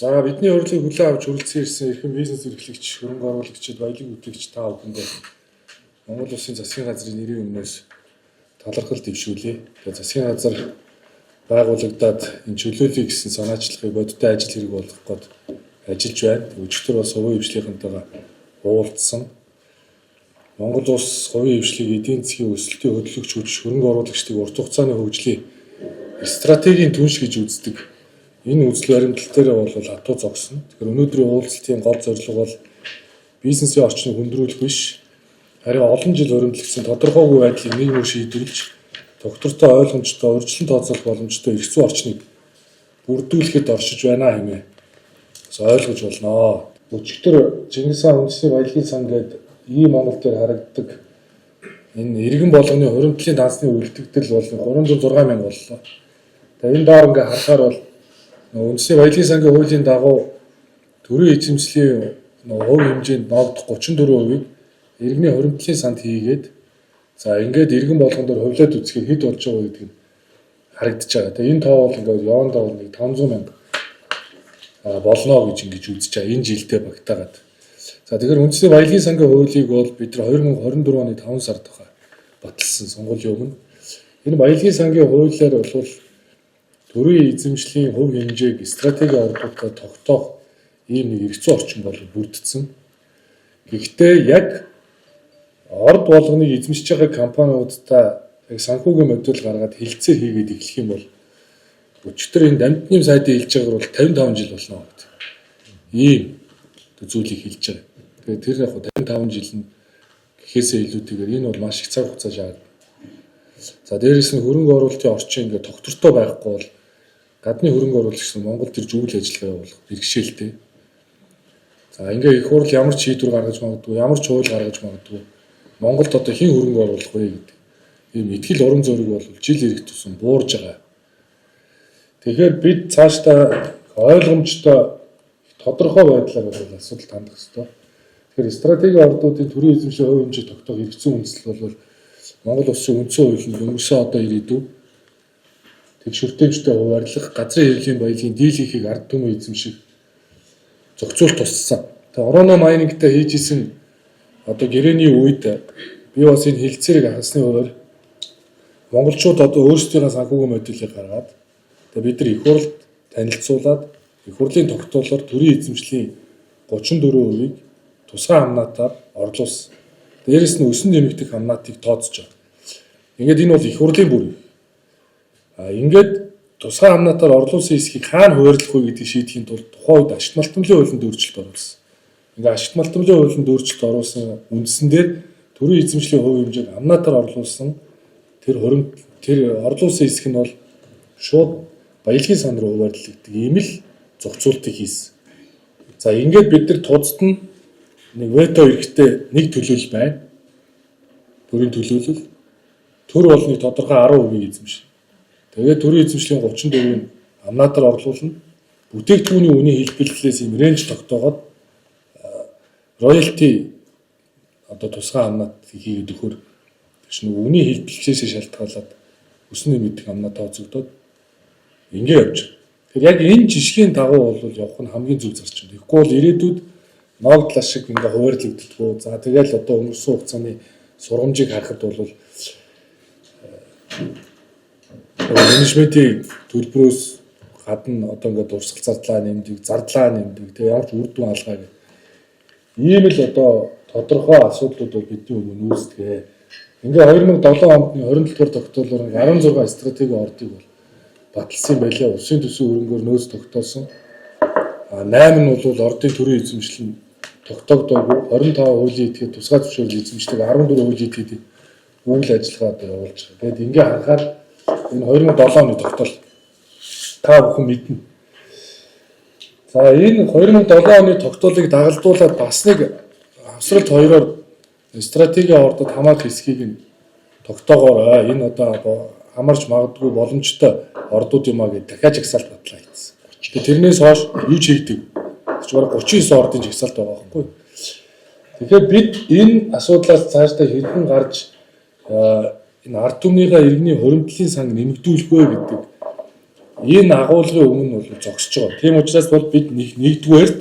За бидний урилгыг хүлээн авч хүрэлцэн ирсэн эрхэм бизнес эрхлэгч, хөрөнгө оруулагчид, баялаг бүтээгч та бүхэндээ Монгол Улсын засгийн газрын нэрийн өмнөөс талархал дэвшүүлье. Тэгээ засгийн газар байгуулагдаад энэ чөлөөлөе гэсэн санаачлагыг бодиттой ажил хэрэг болгох гээд ажиллаж байна. Өчигдөр бас хувийн хвшлийнхэнтэйгээ уулзсан. Монгол Улс хувийн хвшлийг эдийн засгийн өсөлтийн хөдөлгөгч хүч хөрөнгө оруулагчдыг урт хугацааны хөгжлийн стратегийн түнш гэж үздэг. Энэ үзэл баримтлал дээр бол хатуу зогсно. Тэгэхээр өнөөдрийн уулзалтын гол зорилго бол бизнесийн орчныг хүндрүүлэх биш, харин олон жил хуримтлагдсан тодорхойгүй байдлыг нийгмээр шийдвэрлэж, тогтвортой ойлгомжтой, урьдчилан тооцоолох боломжтой эрх зүйн орчныг бүрдүүлэхэд оршиж байна хэмээн ойлгож болно. Өчигдөр Чингис хаан үндэсний баялагын сан гэдэг ийм Монгол дээр харагддаг энэ иргэн болгоны хуримтлалын дансны үлдэгдэл бол 306 мянга боллоо. Тэгээ энэ доор ингээ харахаар бол үндэсний баялагын сангийн хуулийн дагуу төрийн эзэмшлийн хувь хэмжээнд ноогдох 34%-ийг иргэний хуримтлалын санд хийгээд за ингээд иргэн болгон дээр хувлаад үзэхээр хэд болж байгаа гэдэг нь харагдаж байгаа. Тэгээ энэ тоо бол ингээд явандаа бол 500 мянга болно гэж ингэж үзэж байгаа энэ жилдээ багтаагаад. За тэгэхээр үндэсний баялагын сангийн хуулийг бол бид нар 2024 оны 5 сард баталсан сонгуулийн өмнө. Энэ баялагын сангийн хуулиар бол төрийн эзэмшлийн хувь хэмжээг стратеги ордуудаар тогтоох ийм нэг эрх зүйн орчин бол бүрдсэн. Гэхдээ яг орд болгоныг эзэмшиж байгаа компаниудтай яг санхүүгийн модель гаргаад хэлцээр хийгээд эхлэх юм бол өчигдөр энэ дамтны сайдын хэлж байгаагаар бол 55 жил болно гэдэг. Ийм зүйлийг хэлж байгаа. Тэгэхээр тэр яг 55 жил нь гэхээсээ илүүтэйгээр энэ бол маш их цаг хугацаа шаардна. За дээрэс нь хөрөнгө оруулалтын орчин ингээд тогтвортой байхгүй бол гадны хөрөнгө оруулагч нь Монгол төр зүйл ажиллагаа явуулах бэрхшээлтэй. За ингээ их хурл ямар ч шийдвэр гаргаж магадгүй, ямар ч хууль гаргаж магадгүй. Монголд одоо хэн хөрөнгө оруулах вэ гэдэг. Ийм итгэл уран зориг бол жил ирэх тусам буурж байгаа. Тэгэхээр бид цаашдаа ойлгомжтой тодорхой байдлаар бол асуудал хандах хэрэгтэй. Тэгэхээр стратеги ордуудын төрийн эзэмшлийн хувь хэмжээ тогтоох эрх зүйн үндэслэл бол Монгол Улсын үндсэн хуулинд өнгөрсөн одоо ирээдүй тэгшүртээмжтэй хуваарлах, газрын хэвлэлийн баялагын дийлэнхийг ард түмэн эзэмших зохицуулт туссан. Тэгээ ороно майнингтай хийж исэн одоо гэрээний үед би бас энэ хэлцээрийг хасны хуваар монголчууд одоо өөрсдийнхөө санхүүгийн модулийг гаргаад тэгээ бид нар их хурлд танилцуулаад их хурлын тогтоолоор төрийн эзэмшлийн 34%-ийг тусгай хамнаатаар орлуулсан. Дээрээс нь өсөн нэмэгдэх хамнаатыг тооцож байгаа. Ингээд энэ бол их хурлын бүр. Ингээд тусгай хамнаатаар орлуулсан хэсгийг хаана хуваарлах вэ гэдгийг шийдэхийн тулд тухайн үед ашигт малтмлын хуулинд өөрчлөлт оруулсан. Ингээд ашигт малтмлын хуулинд өөрчлөлт оруулсан үндсэн дээр төрийн эзэмшлийн хувь хэмжээг хамнаатаар орлуулсан тэр орлуулсан хэсэг нь бол шууд баялагын сан руу хуваарлагддаг ийм л зохицуултыг хийсэн. За ингээд бид нар тузд нь нэг вето эрхтэй нэг төлөөлөл байна. Төрийн төлөөлөл. Төр болны тодорхой 10% эзэмшнэ. Тэгээд төрийн эзэмшлийн 34%-ийг хамнаатаар орлуулна. Бүтээгдэхүүний үнийн хэлбэлтлээс юм рейнж тогтоогоод роялти одоо тусгай хамнаат хийгээд өгөхөр гэж нэг үнийн хэлбэлтлээс шалтгаалаад өснө мэддэг хамнаат тооцогдоод ингэ явж байгаа. Тэгэхээр яг энэ жишгийн дагуу бол явах нь хамгийн зөв зарчим. Тэгэхгүй бол ирээдүйд ноогдлаа шиг ингээ хуваарлагддаггүй. За тэгэл одоо өнгөрсөн хугацааны сургамжийг харахад бол менежментийн төлбөрөөс гадна одоо ингээ дурсгал зардлаа нэмдэг, зардлаа нэмдэг. Тэгээ ямар ч үр дүн алгаа гэх. Ийм л одоо тодорхой асуудлууд бол бидний өмнө үүсдэг. Ингээ 2007 онд 27 дугаар тогтоолоор 16 стратеги ордыг бол баталсан байлаа. Улсын төсвийн хөрөнгөөр нөөц тогтоосон. 8 нь бол ордын төрийн эзэмшил нь тогтоогдоогүй. 25 хуулийн этгээд тусгай зөвшөөрөл эзэмшдэг 14 хуулийн этгээд үйл ажиллагаа одоо явуулж байгаа. Тэгэд ингээ харахаар энэ 2007 оны тогтоол та бүхэн мэднэ. За энэ 2007 оны тогтоолыг дагалдуулаад бас нэг авсралт хоёроор стратеги ордод хамаарах хэсгийг нь тогтоогоор энэ одоо хамарч магадгүй боломжтой ордууд юмаа гэж дахиад жагсаалт батлаа хийсэн. Тэгээ тэрнээс хойш юу ч хийдэг. Зөвхөн 39 ордын жагсаалт байгаа байхгүй. Тэгэхээр бид энэ асуудлаас цаашдаа хэдэн гарч энэ ард түмнийхээ иргэний хуримтлалын сан нэмэгдүүлэх вэ гэдэг Энэ агуулгын өмнө бол зогсож байгаа. Тийм учраас бол бид нэгдүгээрт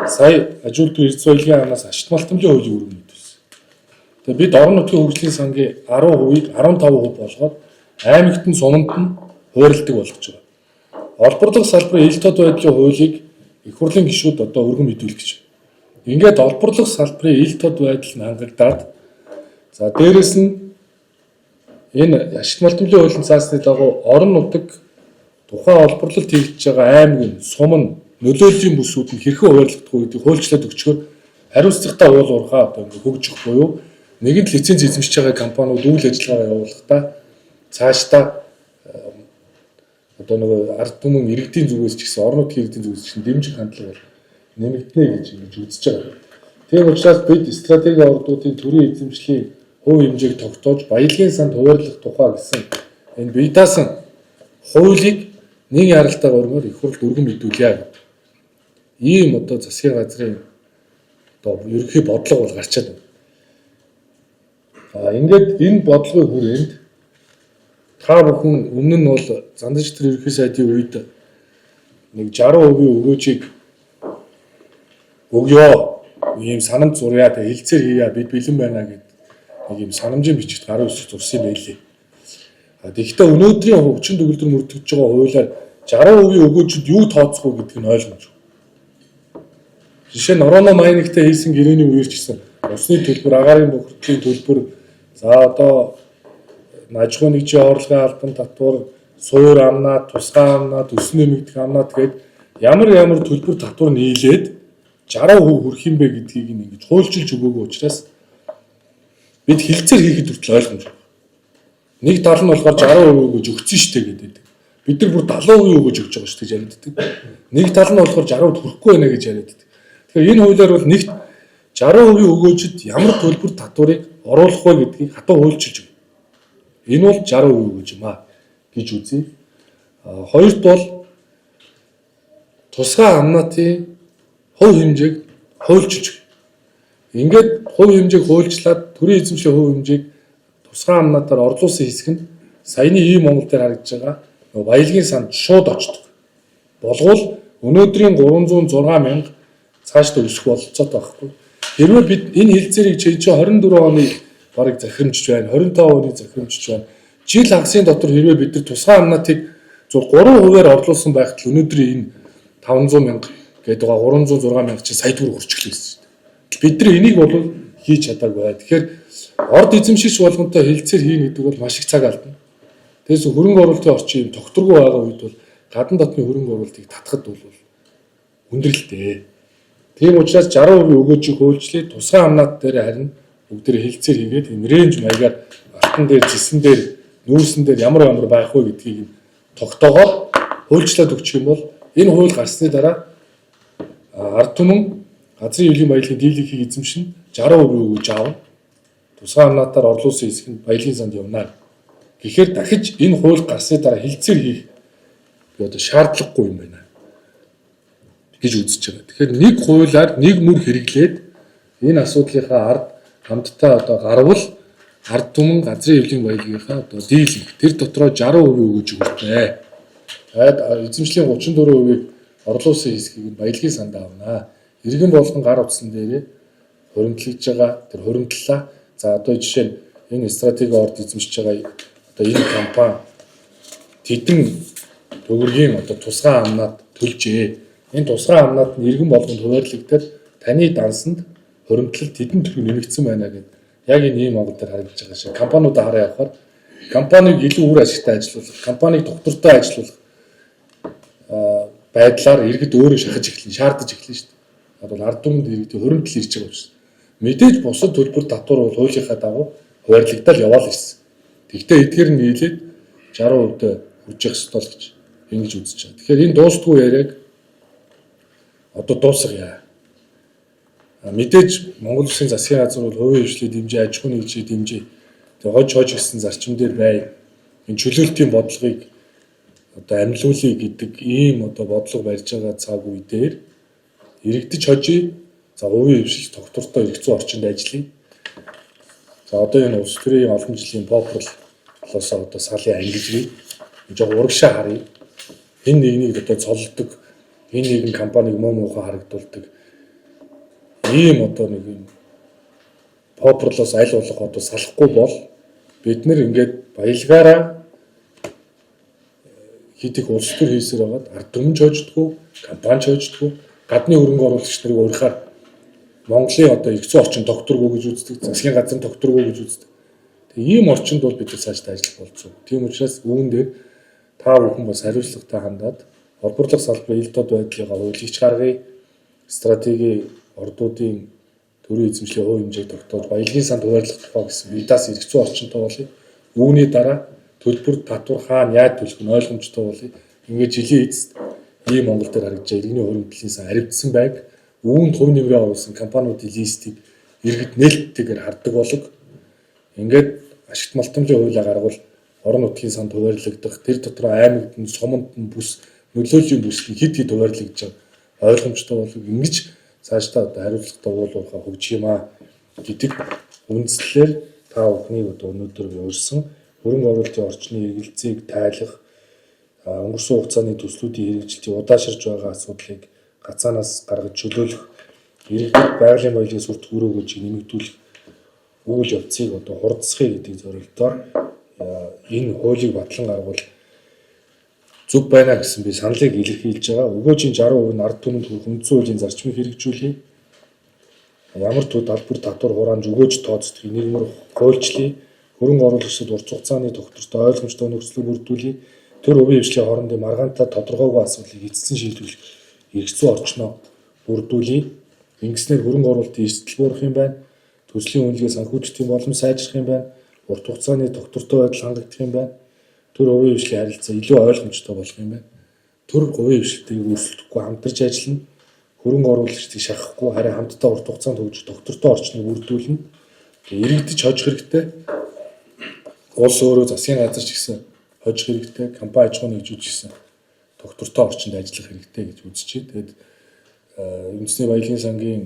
сая аж үйлдвэр эрдэс баялагын амнаас ашигт малтамжийн хуулийг өргөнө гэдэгсэн. Тэгээ бид орон нутгийн хөгжлийн сангийн 10%-ийг 15% болгоод аймагт нь суманд нь хуваарлдаг болгож байгаа. Олборлох салбарын ил тод байдлын хуулийг их хурлын гишүүд одоо өргөн мэдүүлэх гэж. Ингээд олборлох салбарын ил тод байдал нь хангагдаад за дээрэс нь энэ ашигт малтамжийн хуулийн цаасны дагуу орон нутаг тухайн олборлолт хийгдэж байгаа аймаг нь сум нь нөлөөллийн бүсүүд нь хэрхэн хуваарлагдах вэ гэдгийг хуульчлаад өгчгөр хариуцлагатай уул уурхаа одоо ингээд хөгжих буюу нэгэнт лиценз эзэмшиж байгаа компаниуд үйл ажиллагаа явуулахдаа цаашдаа одоо нөгөө ард түмэн иргэдийн зүгээс ч гэсэн орон нутгийн иргэдийн зүгээс ч гэсэн дэмжих хандлага нэмэгдэнэ гэж ингэж үзэж байгаа. Тийм учраас бид стратеги ордуудын төрийн эзэмшлийн хувь хэмжээг тогтоож баялагын санд хуваарлах тухай гэсэн энэ бие даасан хуулийг нэг яралтайгаар өргөөр их хурлд өргөн мэдүүлье гэдэг. Ийм одоо засгийн газрын одоо ерөнхий бодлого бол гарчаад байна. Ингээд энэ бодлогын хүрээнд та бүхэн өмнө нь бол Зандан шийдвэр ерөнхий сайдын үед нэг 60% өгөөжийг өгөө ийм санамж зурья тэгээ хилцээр хийя бид бэлэн байна гэдэг нэг ийм санамжийн бичигт гараа өсөж зурсан байлээ. Тэгэхдээ өнөөдрийн хөгжин төгөлдөр мөрдөгдөж байгаа хуулиар 60% өгөөжөд юу тооцох вэ гэдг нь ойлгомжгүй. Жишээ нь Ороно майнигтай хийсэн гэрээний үеэр ч гэсэн усны төлбөр, агаарын бохирдлын төлбөр, за одоо аж ахуйн нэгжийн орлогын албан татвар, суур амнаа, тусгай амнаа, төс нэмэгдэх амнаа тэгээд ямар төлбөр татвар нийлээд 60% хүрэх юм бэ гэдгийг ингэж хуульчилж өгөөгүй учраас бид хилцээр хийхэд хүртэл ойлгомжгүй. Нэг тал нь болохоор 60% өгөөж өгсөн шүү дээ гэдэг. Бид нар бүр 70% өгөөж өгч байгаа шүү гэж яриаддаг. Нэг тал нь болохоор 60%-д хүрэхгүй байна гэж яриаддаг. Тэгэхээр энэ хуулиар бол нэгт 60% өгөөжөд ямар төлбөр татварыг оруулах вэ гэдгийг хатуу хуульчилж өгнө. Энэ бол 60% өгөөж юм аа гэж үзье. Хоёрт бол тусгай амнаатын хувь хэмжээг хуульчилж өгнө. Ингээд хувь хэмжээг хуульчлаад төрийн эзэмшлийн хувь хэмжээг тусгай амнаатаар орлуулсан хэсэг нь саяны ийм Монгол дээр харагдаж байгаа баялагын санд шууд очдог. Болгоул өнөөдрийн 306 мянга цаашдаа өсөх бололцоотой байхгүй. Хэрвээ бид энэ хилцээрийг чи 24 оны барыг захирамжиж байна, 25 оны захирамжиж байна. Жил хагасын дотор хэрвээ бид нар тусгай амнаатыг 3%-аар орлуулсан байхад л өнөөдрийн энэ 500 мянга гэдэг байгаа 306 мянга чи сая төгрөг хүрчихлээ. Бид нар энийг бол хийж чадаагүй. Тэгэхээр орд эзэмшигч болгонтой хилцээр хийнэ гэдэг бол маш их цаг алдна. Тэгээс хөрөнгө оруулалтын орчин юм тогтворгүй байгаа үед бол гадна дотны хөрөнгө оруулалтыг татахад бол хүндрэлтэй. Тийм учраас 60% өгөөж хөөлжлээ тусгай амнаад дээр харин бүгдээ хилцээр хийгээд энэ рейнж маягаар алтан дээр, зэсэн дээр, нүүрсэн дээр ямар байх вэ гэдгийг тогтоогоод хуульчлаад өгчих юм бол энэ хууль гарсны дараа ард түмэн газрын өвлийн баялагын дийлэнхийг эзэмшин 60% өгөөж аав. Тусгай амнаатаар орлуулсан хэсэг нь баялагын санд явна. Гэхдээ дахиж энэ хууль гарсны дараа хилцээр хийх одоо шаардлагагүй юм байна гэж үзэж байгаа. Тэгэхээр нэг хуулиар нэг мөр хэрэглээд энэ асуудлынхаа ард хамтдаа одоо гарвал ард түмэн газрын өвлийн баялагынхаа одоо дийлэнх тэр дотроо 60% өгөөж өгнэ. Тэгээд эзэмшлийн 34%-ийг орлуулсан хэсгийг баялагын санд авна. Иргэн болгон гар утсан дээрээ хуримтлаж байгаа тэр хуримтлаа. За одоо жишээ нь энэ стратеги орд эзэмшиж байгаа одоо энэ компани тэдэн төгрөгийн одоо тусгай амнаад төлжээ. Энэ тусгай амнаад нь иргэн болгонд хуваарлагдаад таны дансанд хуримтлалт тэдэн төгрөг нэмэгдсэн байна гэдэг. Яг энэ ийм Монгол дээр харагдаж байгаа шиг компаниудаа хараа явахаар компанийг илүү үр ашигтай ажилуулах, компанийг доктортой ажилуулах байдлаар иргэд өөрөө шахаж эхэлнэ, шаардаж эхэлнэ шүү дээ. Одоо ард түмэнд иргэдийн хуримтлал ирж байгаа учраас мэдээж бусад төлбөр татвар бол хуулийнхаа дагуу хуваарлагдал яваал ирсэн. Тэгвэл эдгээр нь нийлээд 60% хүрж явах ёстой л гэж ингэж үзэж байгаа. Тэгэхээр энэ дуустгүй яриаг одоо дуусгая. Мэдээж Монгол Улсын засгийн газар бол хувийн хвшлийг дэмжиж, аж ахуйн нэгжийг дэмжиж, хож гэсэн зарчим дээр бай. Энэ чөлөөлтийн бодлогыг одоо амьлуулъя гэдэг ийм одоо бодлого барьж байгаа цаг үе дээр иргэдэж хожий, за хувийн хвшил тогтвортой эрх зүйн орчинд ажиллая. За одоо энэ улс төрийн олон жилийн популярлоос одоо салын ангижрыг жоо урагшаа харъя. энэ нэгнийг одоо цолдог, энэ нэгэн компаниг муухай харагдуулдаг ийм одоо нэг юм популярлоос аль болох одоо салахгүй бол бид нэр ингээд баялгаараа хидих улс төр хийсээр байгаад ард түмэн чойждгоо, компани чойждгоо, гадны хөрөнгө оруулагч нарыг уурхаар Монголын одоо эрх зүйн орчин тогтворгүй гэж үздэг, засгийн газрын тогтворгүй гэж үздэг. Тэгээ ийм орчинд бол бид цаашдаа ажиллах болцоо. Тийм учраас үүн дээр та бүхэн бас хариуцлагатай хандаад олборлох салбарын ил тод байдлыг хуулийг гаргая, стратеги ордуудын төрийн эзэмшлийн хувь хэмжээг тогтоож баялагын санд хуваарлах тухай гэсэн бидаас эрх зүйн орчинтой болъё. Үүний дараа төлбөр татвар хаана яаж төлөх нь ойлгомжтой болъё. Ингээд жилийн эцэст ийм Монгол дээр харагдаж байгаа иргэний хөрөнгөлийн сан харивдсан байг үүнд хувь нэмрээ оруулсан компаниудын листийг иргэд нээлттэйгээр хардаг болог ингээд ашигт малтамжийн хуулиа гаргавал орон нутгийн санд хуваарлагдах тэр дотор аймагт нь суманд нь бүс нөлөөллийн бүсний хэд хэд хуваарлагдж байгаа ойлгомжтой болог ингэж цаашдаа одоо хариуцлагатай уулуурхаа хөгжих юм аа гэдэг үндслээр та бүхнийг одоо өнөөдөр урьсан хөрөнгө оруулалтын орчны эргэлзээг тайлах өнгөрсөн хугацааны төслүүдийн хэрэгжилтийг удаашрж байгаа асуудлыг гацаанаас гаргаж чөлөөлөх иргэдэд байгалийн баялагын сүрт хүрөөгөөж нэмэгдүүлэх үйл явцыг одоо хурдсахыг гэдэг зорилгоор энэ хуулийг батлан гаргавал зүг байна гэсэн би саналыг илэрхийлж байгаа. Өгөөжийн 60% нь ард түмэнд хүрэх үндсэн хуулийн зарчмыг хэрэгжүүлье. Ямар ч албар татвар хураамж өгөөж тооцдгийг нэрмөр хуульчлая. Хөрөнгө оруулагчид урт хугацааны тогтвортой ойлгомжтой нөхцөлөд бүрдүүлье. Тэр хувийн хвшлийн хоорондын маргаантай тодорхойгүй асуудлыг эцэсэн шийдвэрлэх эрх зүйн орчноо бүрдүүлье. Ингэснээр хөрөнгө оруулалтын эрсдэл буурах юм байна. Төслийн үнэлгээ санхүүжилтийн боломж сайжрах юм байна. Урт хугацааны тогтвортой байдал хангагдах юм байна. Тэр хувийн хвшлийн харилцаа илүү ойлгомжтой болох юм байна. Тэр хувийн хвшлтийг өрсөлдөхгүй хамтарч ажиллана. Хөрөнгө оруулагчдыг шахахгүй харин хамтдаа урт хугацаанд хөгжих тогтвортой орчныг бүрдүүлнэ. Иргэдэж хожих хэрэгтэй. Улс өөрөө засгийн газар ч гэсэн хожих хэрэгтэй. Компани аж ахуйн нэгжүүд ч гэсэн тогтвортой орчинд ажиллах хэрэгтэй гэж үзэж байна. Тэгэд үндэсний баялагын сангийн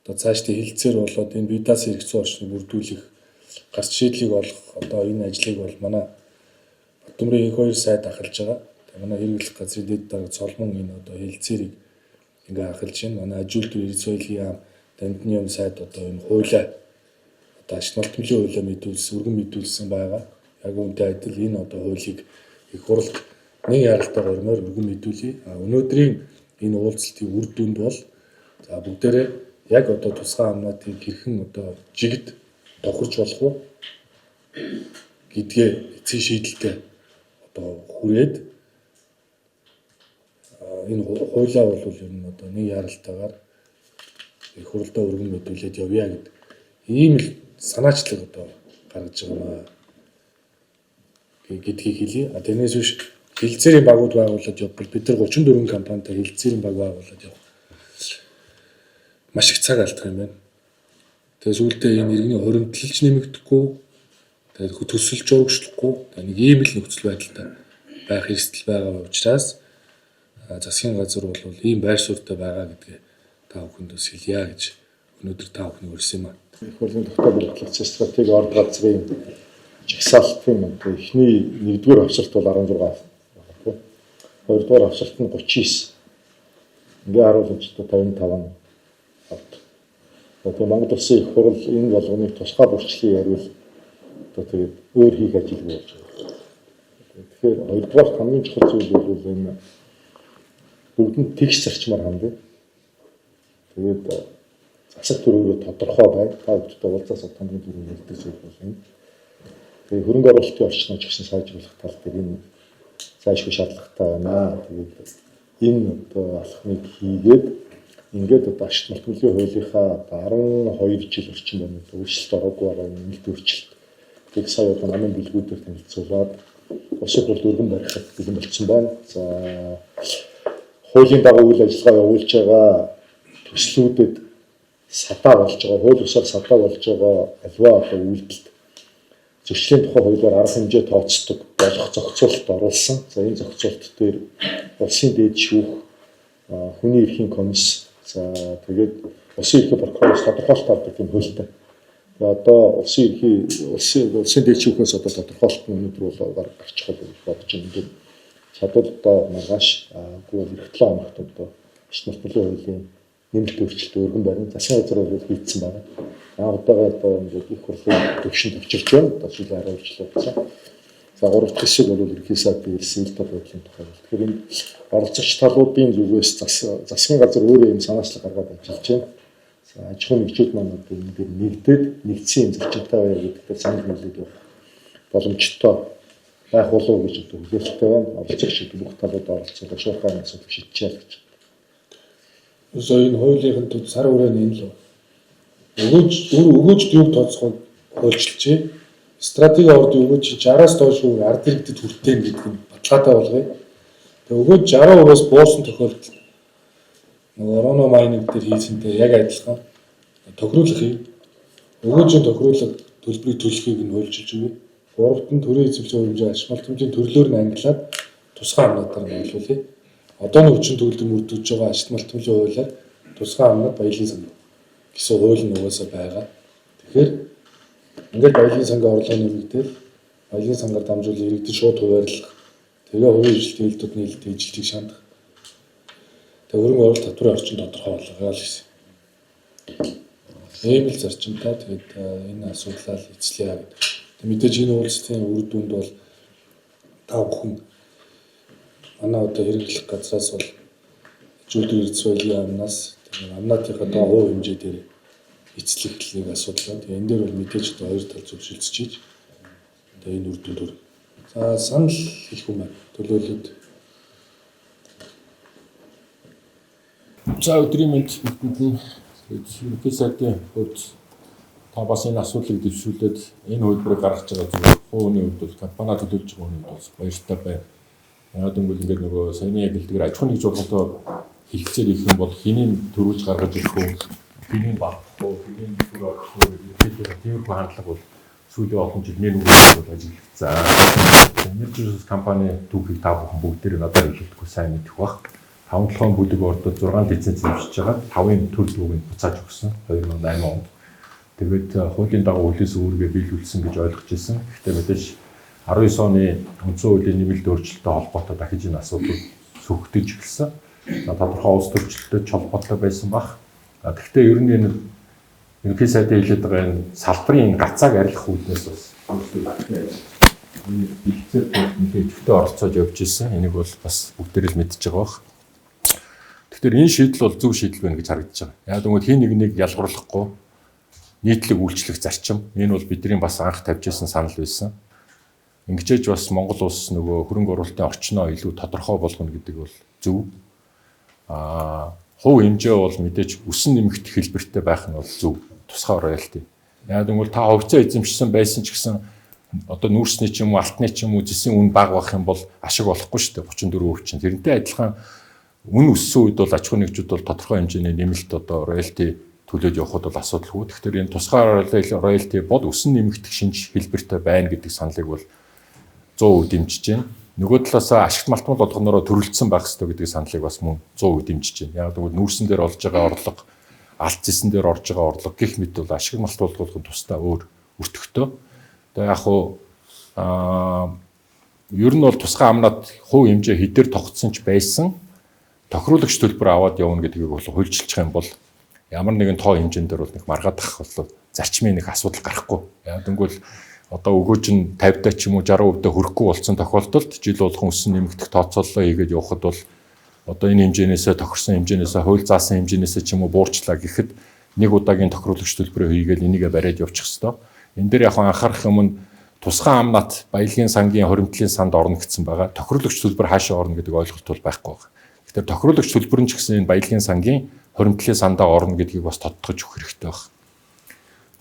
одоо цаашдын хилцээр болоод энэ бидаас эрх зүйн орчныг бүрдүүлэх гарц шийдлийг олох одоо энэ ажлыг бол манай Батбаян их 2 сайд ахалж байгаа. Тэгээ манай хэрэглэх газрын дэд дарга Цолмон энэ одоо хилцээрийг ингээ ахалж байна. Манай ажилт эрх соёлын яам Дандны юм сайд одоо энэ хуулиа одоо ашиг малтмжийн хуулиа мэдүүлсэн, өргөн мэдүүлсэн байгаа. Яг үүнтэй адил энэ одоо хуулийг их хурл нэг яралтаар өрмөр өргөн мэдүүлье. Өнөөдрийн энэ уулзалтын үр дүнд бол за бүгдээрээ яг одоо тусгай амнуудыг хэрхэн одоо жигд тохирч болох уу гэдгээ эцсийн шийдэлтэй одоо хүрээд энэ хуулиа бол ер нь одоо нэг яралтаагаар их хурлдаа өргөн мэдүүлээд явъя гэдэг ийм л санаачлаг одоо гаргаж байгаа гэдгийг хэлье. Тэрнээс биш хилцээрийн багууд байгуулад явбал бид нар 34 компанитай хилцээрийн баг байгуулад явах маш их цаг алдах юм байна. Тэгээд сүүлдээ энэ иргэний хуримтлалч нэмэгдэхгүй, тэгээд төсөлж урагшлахгүй, нэг ийм л нөхцөл байдалтай байх эрсдэл байгаа учраас засгийн газар бол ийм байр суурьтай байгаа гэдгээ та бүхэнд бас хэлье гэж өнөөдөр та бүхнийг урьсан юм аа. Их хурлын тогтоох бодлогын стратеги орд газрын жагсаалтын эхний 1-р хавцалт бол 16 байна. 2-р хавцалт нь 39. Ингээ харуулж 55 авт. Одоо Монгол Улсын их хурл энэ болгоныг тусгай бүрчлэн ярил одоо тэгээд өөр хийх ажил болж байгаа. Тэгэхээр 2-р хамгийн чухал зүйл бол энэ бүгдэнд тэгш зарчмаар хандив. Тэгээд засаг төрөөрөө тодорхой бай. Та бүхэнд уулзаас хамгийн түрүүнд хэлдэг зүйл бол энэ. Тэгээд хөрөнгө оруулалтын орчныг ч гэсэн сайжруулах тал дээр энэ зайлшгүй шаардлагатай байна. Тэгээд энэ одоо алхмыг хийгээд ингээд одоо ашигт малтмжийн хуулийнхаа 12 жил орчим байна. Өөрчлөлт ороогүй байгаа нэг өөрчлөлт. Тэг сая одоо намын бэлгүүдээр танилцуулаад улсын хурлд өргөн барихад бэлэн болсон байна. За хуулийн дагуу үйл ажиллагаа явуулж байгаа төслүүдэд садаа болж байгаа, хууль бусаар садаа болж байгаа альва одоо үйлдэлд зөрчлийн тухай хуулиар арга хэмжээ тооцдог болох зохицуулалт оруулсан. За энэ зохицуулалт дээр улсын дээд шүүх, хүний эрхийн комисс, за тэгээд улсын эрхийн прокурор тодорхойлолт авдаг юм хөлтэй. Одоо улсын дээд шүүхээс одоо тодорхойлолт нь өнөөдөр бол гарч байгаа гэж бодож байна. чадвал одоо маргааш гол 7 хоногт одоо иш мартны хуулийн нэмэлт өөрчлөлт өргөн барин засгийн газар бол хийгдсэн байна. Одоогоор одоо ингээд их хурлын төвшөнд очирч байна. Одоо сүүлийн 10 жил болсон. За 3 дахь хэсэг бол ерхий сайдын ирсэн ил тал бодлын тухай. Тэгэхээр энэ оролцогч талуудын зүгээс засгийн газар өөрөө юм санаачлал гаргаад ажиллаж байна. За аж ахуйн нэгжүүд маань одоо энэ дээр нэгдээд нэгдсэн зөрчилтэй байр гэдэгт санал нийлээд явах боломжтой байх болов гэж одоо хүлээлттэй байна. Оролцогч бүх талууд оролцоод шуурхайн асуудал шийдчихээ гэж. Өсөө энэ хуулийнхын төв сар хүрээний энэ л өгөөжд юг тооцооход хуульчилжээ. Стратеги орд өгөөж 60-аас доош ард иргэдэд хүртээ гэдэг нь баталгаатай болгоё. Тэгээ өгөөж 60%-аас буусан тохиолдолд нөгөө Роно майнинг дээр хийсэнтэй яг адилхан тохируулах юм. Өгөөжийн тохируулах төлбөрийг төлөхийг нь хуульчилж өгье. Гуравт нь төрийн эзэмшлийн хэмжээ ашиглалт хэмжээний төрлөөр нь ангилаад тусгай амнуудаар нь борлуулъя. Одооны хүчин төгөлдөр мөрдөж байгаа ашиглалт хэмжээ хуулиар тусгай амнууд баялагын сан гэсэн хууль нь угаасаа байгаа. Тэгэхээр ингээд баялагын сангийн орлого нэмэгдэл баялагын сангаар дамжуулан иргэдэд шууд хуваарлах. Тэгээ хувийн хөгжлийн хэлтүүд нийлдэг ижилтийг шандах. Тэгээ хөрөнгө оруулалт татварын орчин тодорхой болгоё л гэсэн. Ийм л зарчимтай тэгээд энэ асуудлаа л эзлэе гэдэг. Мэдээж энэ уулзалтын үр дүнд бол та бүхэн манай одоо хэрэглэх газраас бол зүйлүүд эрдэс байлгийн амнаас амнаатынхаа доо хувь хэмжээ дээр эцлэх нэг асуудал байна. Тэгээ энэ дээр бол мэдээж одоо хоёр тал зөвшөлдөж чиж одоо энэ үр дүнд. За санал хийх юм байна. Төлөөлөлд. За өдрийн мэнд бүгдэнд ерөнхий сайдын хувьд та бас энэ асуудлыг дэвшүүлээд энэ хөлбөрөөр гаргаж байгаа зүйл хууны хувьд бол компани төлөвлөж байгаа нь бол баяртай байна. Яг үнгэл ингээд нөгөө саяны яг хэлдгээр аж ахуйн жуулгалтаа хэлцээр их юм бол хэнийг төрүүлж гаргаж ирэх үү, хэнийг багтах уу, хэнийг төр авах уу гэдэг тиймэрхүү хандлага бол сүүлийн олон жилийн үеийн бол ажиглагдсан. За Energy компани түүхийг та бүхэн бүгдээр надад хэлэхгүй сайн мэдэх бах. 5-7 бүлэг ордод 6 лиценз авчиж байгаа. 5-ын төр түүхийг буцааж өгсөн 2008 онд. Тэгээд хуулийн дагуу хөлөөс үүргээ биелүүлсэн гэж ойлгож ирсэн. Гэхдээ мэдээж 19 оны үндсэн хуулийн нэмэлт өөрчлөлттэй холбоотой дахиж энэ асуудал сөхөдөж эхэлсэн. Тодорхой улс төрчлөлтөд холбоотой байсан бах. Гэхдээ ер нь энэ ерөнхий сайдын хэлээд байгаа энэ салбарын гацааг арилгах үүднээс бас энэ хэлцээр нэг өвчтөд оролцоод явж ирсэн. Энийг бол бас бүгдээрээ л мэдж байгаа бах. Тэгэхээр энэ шийдэл бол зөв шийдэл байна гэж харагдаж байгаа. Яг тэгвэл хин нэг ялгарлахгүй нийтлэг үйлчлэх зарчим энэ бол бидний бас анх тавьж ирсэн санал байсан. Ингэжээж бас Монгол улс нөгөө хөрөнгө оруулалтын орчноо илүү тодорхой болгоно гэдэг бол зөв. Хувь хэмжээ бол мэдээж өсөн нэмэгдэх хэлбэртэй байх нь бол зөв. Тусгай роялти. Яг тэгвэл та хувьцаа эзэмшсэн байсан ч гэсэн одоо нүүрсний ч юм уу алтны ч юм уу зэсийн үн бага байх юм бол ашиг болохгүй шүү дээ 34%. Тэрнтэй адилхан үн өссөн үед бол аж ахуйн нэгжүүд бол тодорхой хэмжээний нэмэлт одоо роялти төлөөд явход бол асуудалгүй. Тэгэхээр энэ тусгай роялти бол өсөн нэмэгдэх шинж хэлбэртэй байна гэдэг саналыг бол 100% дэмжиж байна. Нөгөө талаас ашигт малтмал болгоноороо төрөлдсөн байх ёстой гэдэг саналыг бас мөн 100% дэмжиж байна. Яг тэгвэл нүүрсэн дээр олж байгаа орлого, алт зэсэн дээр орж байгаа орлого гэх мэт бол ашиг малтмал болгох тусдаа өөр өртөгтэй. Тэгээ яг хуу ер нь бол тусгай амнаад хувь хэмжээ хэдээр тогтсон ч байсан тохируулагч төлбөр аваад явна гэдгийг бол хуульчилчих юм бол ямар нэгэн тоо хэмжээнд дээр бол нэг маргаадах бол зарчмын нэг асуудал гарахгүй. Яг тэгвэл одоо өгөөж нь 50-даа ч юм уу 60%-д хүрэхгүй болсон тохиолдолд жил болгон өссөн нэмэгдэх тооцооллоо хийгээд явхад бол одоо энэ хэмжээнээсээ тохирсон хэмжээнээсээ хууль заасан хэмжээнээсээ ч юм уу буурчлаа гэхэд нэг удаагийн тохируулагч төлбөрөө хийгээд энийгээ бариад явуучих хэвээр. Энэ дээр яг анхаарах юм нь тусгай амнат баялагын сангийн хоримтлын санд орно гэсэн байгаа. Тохируулагч төлбөр хаашаа орно гэдэг ойлголт бол байхгүй байна. Тэгэхээр тохируулагч төлбөр нь ч гэсэн энэ баялагын сангийн хоримтлын сандаа орно гэдгийг бас тодтогч өгөх хэрэгтэй байна.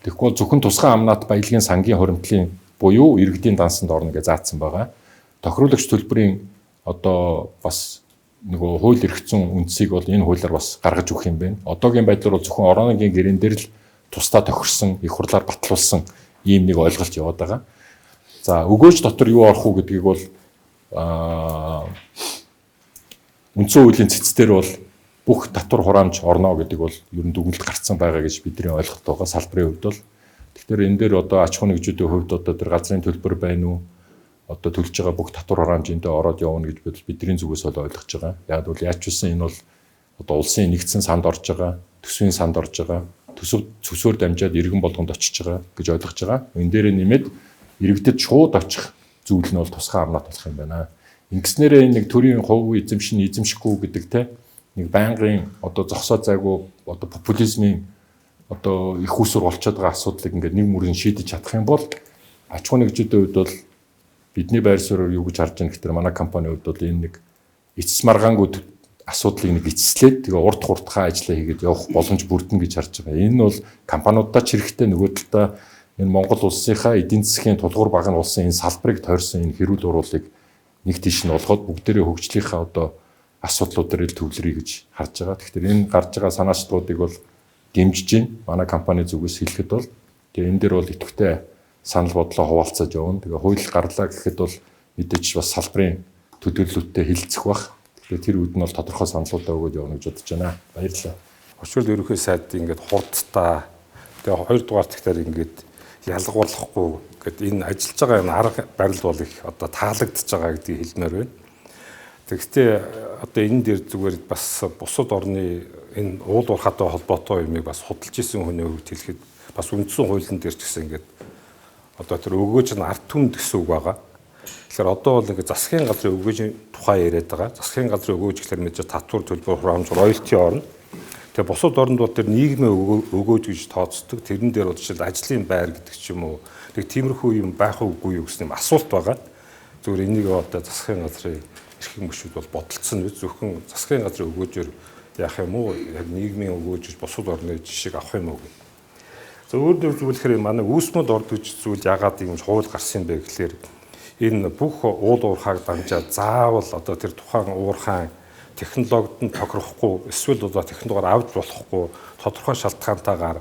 Тэгэхгүй зөвхөн тусгай амнат баялагын сангийн хоримтлын буюу иргэдийн дансанд орно гэж заасан байгаа. Тохируулагч төлбөрийн одоо бас нөгөө хууль эрх зүйн үндсийг бол энэ хуулиар бас гаргаж өгөх юм байна. Одоогийн байдлаар бол зөвхөн орооногийн гэрэн дээр л тусдаа тохирсон, их хурлаар батлуулсан ийм нэг ойлголт яваад байгаа. За өгөөж дотор юу орох уу гэдгийг бол үндсэн хуулийн цэцээр бол бүх татвар хураамж орно гэдэг бол ер нь дүгнэлт гарцсан байгаа гэж бидний ойлголт байгаа салбарын хувьд бол. Тэгэхээр энэ дээр одоо аж ахуйн нэгжүүдийн хувьд одоо тэр газрын төлбөр байна уу? одоо төлж байгаа бүх татвар харамжиндээ ороод явна гэж бидний зүгээс бол ойлгож байгаа. Яг бол яаж ч үсэн энэ бол одоо улсын нэгдсэн санд орж байгаа, төсвийн санд орж байгаа, төсвөөр дамжаад иргэн болгонд очиж байгаа гэж ойлгож байгаа. Энэ дээр нэмээд иргэдэд шууд очих зүйл нь бол тусгай амнаад болох юм байна. Ингэснээрээ нэг төрийн хувь эзэмшин эзэмшихгүй гэдэг те нэг байнгын одоо зогсоо зайгүй одоо популизмын одоо их усур болчиход байгаа асуудлыг ингээд нэг мөрөнд шийдэж чадах юм бол аж ахуйн нэгжүүдийн хувьд бол бидний байр суурьаар юу гэж харж байгаа гэхээр манай компанийн хувьд бол энэ нэг эцэс маргаангүй асуудлыг нэг эцэслээд тэгээ урт хурдхан ажиллаа хийгээд явах боломж бүрдэн гэж харж байгаа. Энэ бол компаниудаа ч хэрэгтэй нөгөө талдаа энэ Монгол улсынхаа эдийн засгийн тулгуур багны улсын энэ салбарыг тойрсон энэ хэрүүл уруулыг нэг тийш нь болгоод бүгдээрээ хөгжлийнхаа одоо асуудлуудаар ил төвлөрье гэж харж байгаа. Тэгэхээр энэ гарч байгаа санаачлалуудыг бол дэмжиж байна. Манай компани зүгээс хэлэхэд бол тэгээ энэ дээр бол идэвхтэй санал бодлоо хуваалцаж явна. Тэгээ хууль гарлаа гэхэд бол мэдээж бас салбарын төдийлөлтөд хилцэх бах. Тэгэхээр тэр үед нь бол тодорхой саналуудаа өгөөд явна гэж бодож байна. Баярлалаа. Орчуулгын ерөнхий сайд ингээд хурдтай тэгээ хоёрдугаар дахтаар ингээд ялгуулахгүй гэдэг энэ ажиллаж байгаа энэ арга барил бол их одоо таалагдж байгаа гэдгийг хэлмээр байна. Тэгэхдээ одоо энэ дээр зүгээр бас бусад орны энэ уул уурхайтай холбоотой юмыг бас худалж исэн хүний хувьд хэлэхэд бас үндсэн хуулийн дээр ч гэсэн ингээд одоо тэр өгөөж нь ард түмэнд гэсэн үг байгаа. Тэгэхээр одоо бол ингээд засгийн газрын өгөөжийн тухай яриад байгаа. Засгийн газрын өгөөж гэхэлэр мэдээж татвар төлбөр хураамж роялти орно. Тэгээ бусад орнд бол тэр нийгмийн өгөөж гэж тооцдог. Тэрэн дээр бол жишээл ажлын байр гэдэг ч юм уу. Тэг тиймэрхүү юм байх уугүй юу гэсэн юм асуулт байгаа. Зүгээр энийг одоо засгийн газрын эрхэм гишүүд бол бодолцсон биз зөвхөн засгийн газрын өгөөжөөр яах юм уу? Яг нийгмийн өгөөж гэж бусад орны жишээг авах юм уу гэх. За өөрөөр хэлбэл манай үүсмэд орд гэж зүйл яагаад юм хууль гарсан бэ гэхлээр энэ бүх уул уурхайг дамжаад заавал одоо тэр тухайн уурхайн технологид нь тохирохгүй эсвэл одоо технологиор авч болохгүй тодорхой шалтгаантайгаар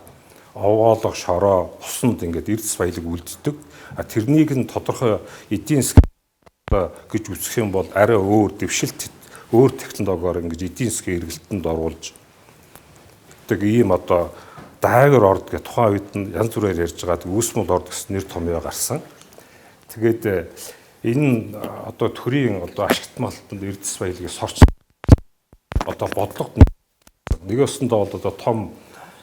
овоолго шороо усанд ингээд эрдэс баялаг үлддэг. Тэрнийг нь тодорхой эдийн засгийн гэж үзэх юм бол арай өөр дэвшилт өөр технологиор ингээд эдийн засгийн эргэлтэнд оруулж тэг ийм одоо дайвар орд гэх тухайн үед нь янз бүрээр ярьж байгаа үүсмэл орд гэсэн нэр томьёо гарсан. Тэгээд энэ одоо төрийн одоо ашигт малтанд эрдэс баялагыг сорч одоо бодлогод нэг өсөндөө бол одоо том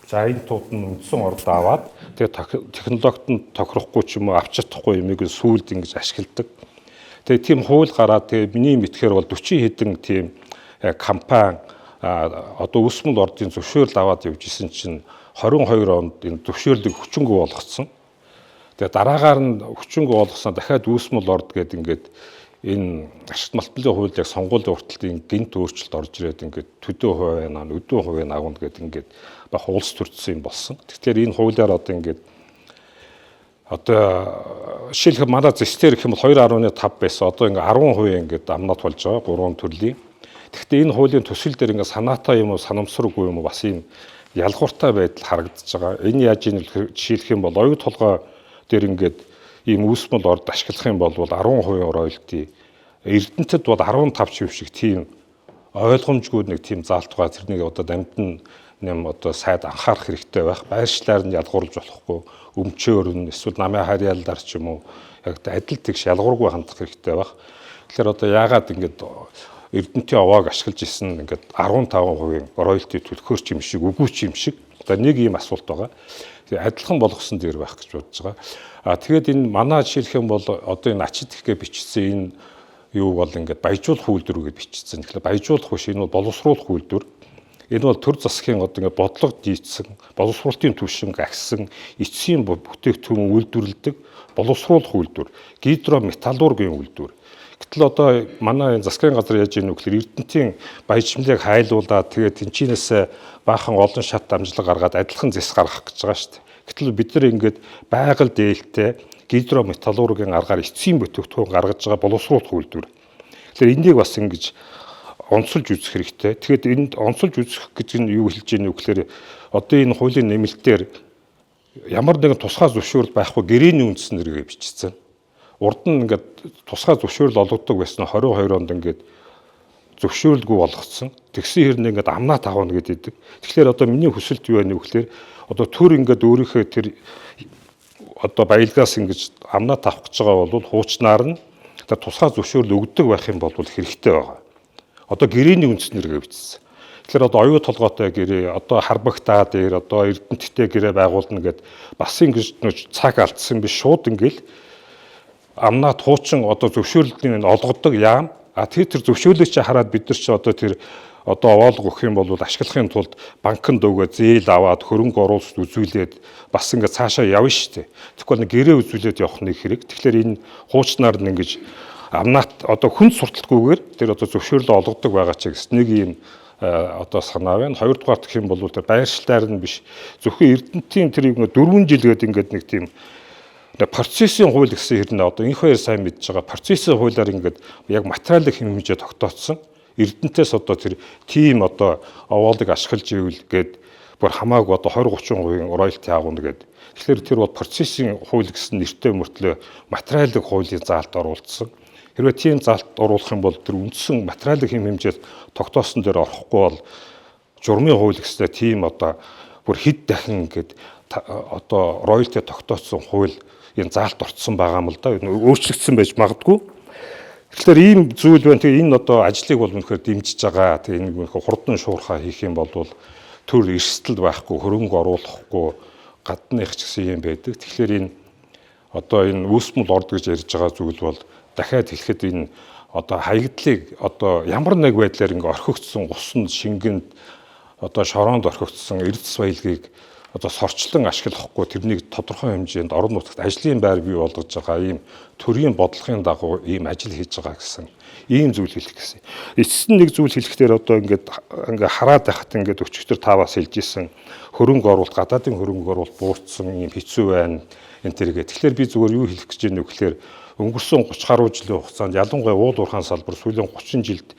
жаянтууд нь үндсэн орд аваад тэгээд технологид нь тохирохгүй ч юм уу авч чадахгүй юмыг сүүлд ингэж ашигладаг. Тэгээд тийм хууль гараад тэгээд миний мэдхээр бол 40 хэдэн тийм компани одоо үүсмэл ордын зөвшөөрөл аваад явж исэн чинь 22 онд энэ зөвшөөрлийг хүчингү болгоцсон. Тэгээ дараагаар нь хүчингү болгосноо дахиад үүсмэл орд гэдэг ингээд энэ ашигт малтны хуулийг сонгуулийн урталтын гинт өөрчлөлт орж ирээд ингээд төдөө хувийн наа өдөө хувийн агунд гэдэг ингээд баг улс төрсөн юм болсон. Тэгэхээр энэ хуулиар одоо ингээд одоо жишээлбэл манай зэстэр гэх юм бол 2.5 байсан. Одоо ингээд 10% ингээд амнаад болж байгаа 3 төрлийн. Гэхдээ энэ хуулийн төсөл дээр ингээд санаатай юм уу санамсаргүй юм уу бас ийм ялгууртай байдал харагдаж байгаа. Энэ яаж ийм жишээлх юм бол оюу толгой дээр ингээд ийм үүсмэл орд ашиглах юм бол 10% роялти Эрдэнэтэд бол 15% шиг тийм ойлгомжгүй нэг тийм заалтгаа тэрнийг одоо дамжин нэм одоо сайд анхаарах хэрэгтэй байх. Байршлаар нь ялгуурлаж болохгүй, өмчөөр нь эсвэл намын харьяалаар ч юм уу яг адил тэгш ялгуургүй хандах хэрэгтэй байх. Тэгэхээр одоо яагаад ингэж Эрдэнэтийн овоог ашиглаж исэн ингээд 15% роялти төлөхөр ч юм шиг үгүй ч юм шиг. Одоо нэг ийм асуулт байгаа. Тэгээ адилхан болгосон дээр байх гэж бодож байгаа. Тэгээд энэ манай жишээлх юм бол одоо энэ ачид ихгээ бичсэн энэ юу бол ингээд баяжуулах үйлдвэр гэж бичсэн. Тэгэхээр баяжуулах биш энэ бол боловсруулах үйлдвэр. Энэ бол төр засгийн одоо ингээд бодлого дийцсэн, боловсруулалтын түвшинг агсан, эцсийн бүтээгдэхүүн үйлдвэрлэдэг боловсруулах үйлдвэр, гидрометаллургийн үйлдвэр. Гэтэл одоо манай засгийн газар яаж ийм нөхлөр Эрдэнэтийн баяжмлыг хайлуулаад тэгээд тэнчинээс баахан олон шат дамжлаг гаргаад адилхан зэс гаргах гэж байгаа шүү дээ. Гэтэл бид нар ингээд байгаль дээлтэй гидрометаллургийн аргаар эцсийн бүтээгдэхүүн гаргаж байгаа боловсруулах үйлдвэр. Тэгэхээр энийг бас ингэж онцолж үзэх хэрэгтэй. Тэгэхэд энд онцолж үзэх гэж нь юу хэлж ийм нөхлөр одоо энэ хуулийн нэмэлтээр ямар нэгэн тусгай зөвшөөрөл байхгүй гэрээний үндснэргээ бичсэн. Урд нь ингээд тусгай зөвшөөрөл олгодог байсан 22 онд ингээд зөвшөөрлгүй болгоцсон. Тэгсэн хэрнээ ингээд амнаа тавна гэдэг. Тэгэхээр одоо миний хүсэлт юу вэ гэхээр одоо төр ингээд өөрийнхөө тэр одоо баялгаас ингэж амнаа тавах гэж байгаа бол хуучнаар нь тэр тусгай зөвшөөрөл өгдөг байх юм бол хэрэгтэй байгаа. Одоо гэрээний үндснэргээ бичсэн. Тэгэхээр одоо оюу толгойтой гэрээ, одоо харбагтаа дээр, одоо эрдэнэттэй гэрээ байгуулна гэд бас ингэж цаг алдсан биш, шууд ингээл амнаад хуучин одоо зөвшөөрлөлийн олгодог яам. Тэр зөвшөөрлөө чи хараад бид нар чи одоо тэр одоо оолго өгөх юм бол ашиглахын тулд банкнд өгөө зээл аваад хөрөнгө оруулалт үзүүлээд бас ингээд цаашаа явна шүү дээ. Тэгвэл гэрээ үзүүлээд явах нэг хэрэг. Тэгэхээр энэ хуучнаар нь ингэж амнаат одоо хүн сурталгүйгээр тэр одоо зөвшөөрлөө олгодог байгаа ч гэсэн нэг юм одоо санаа байна. Хоёрдугаар гэх юм бол тэр байршлаар нь биш. Зөвхөн эрдэнэтийн тэр 4 жилгээд ингээд нэг тийм процессын хууль гэсэн хэрнээ одоо энэ хоёр сайн мэдж байгаа. Процессын хуулиар ингээд яг материалын хэм хэмжээ тогтооцсон. Эрдэнэтээс одоо тэр тим одоо овоолыг ашиглаж ивэл гээд бүр хамаагүй одоо 20-30% роялти агуулна гээд. Тэгэхээр тэр бол процессын хууль гэсэн нэртэй мөртлөө материалын хуулийн заалт оруулсан. Хэрвээ тийм заалт оруулах юм бол тэр үндсэн материалын хэм хэмжээ тогтоосон дээр орохгүй бол журмын хууль гэснээр тийм одоо бүр хэд дахин ингээд одоо роялти тогтоосон хууль энэ заалт орцсон байгаа юм л да. Өөрчлөгдсөн байж магадгүй. Тэгэхээр ийм зүйл байна. Тэгээ энэ одоо ажлыг бол үнэхээр дэмжиж байгаа. Тэгээ энэ үнэхээр хурдан шуурхаа хийх юм бол төр эрсдэл байхгүй, хөрөнгө оруулахгүй гадных ч гэсэн юм байдаг. Тэгэхээр энэ одоо энэ үүсмэл орд гэж ярьж байгаа зүйл бол дахиад хэлэхэд энэ одоо хаягдлыг одоо ямар нэг байдлаар ингээ орхигдсон усанд, шингэнд одоо шороонд орхигдсон эрдэс баялагийг одоо сорчлон ашиглахгүй тэрнийг тодорхой хэмжээнд орон нутагт ажлын байр бий болгож байгаа ийм төрийн бодлогын дагуу ийм ажил хийж байгаа гэсэн ийм зүйл хэлэх гэсэн. Эцэст нь нэг зүйл хэлэхдээ одоо ингээ хараад байхад ингээ өчигдөр таваас хэлж исэн хөрөнгө оруулалт, гадаадын хөрөнгө оруулалт буурсан ийм хэцүү байна энэ төргээ. Тэгэхээр би зүгээр юу хэлэх гэж байна вэ гэхээр өнгөрсөн 30 гаруй жилийн хугацаанд ялангуяа уул уурхайн салбар сүүлийн 30 жилд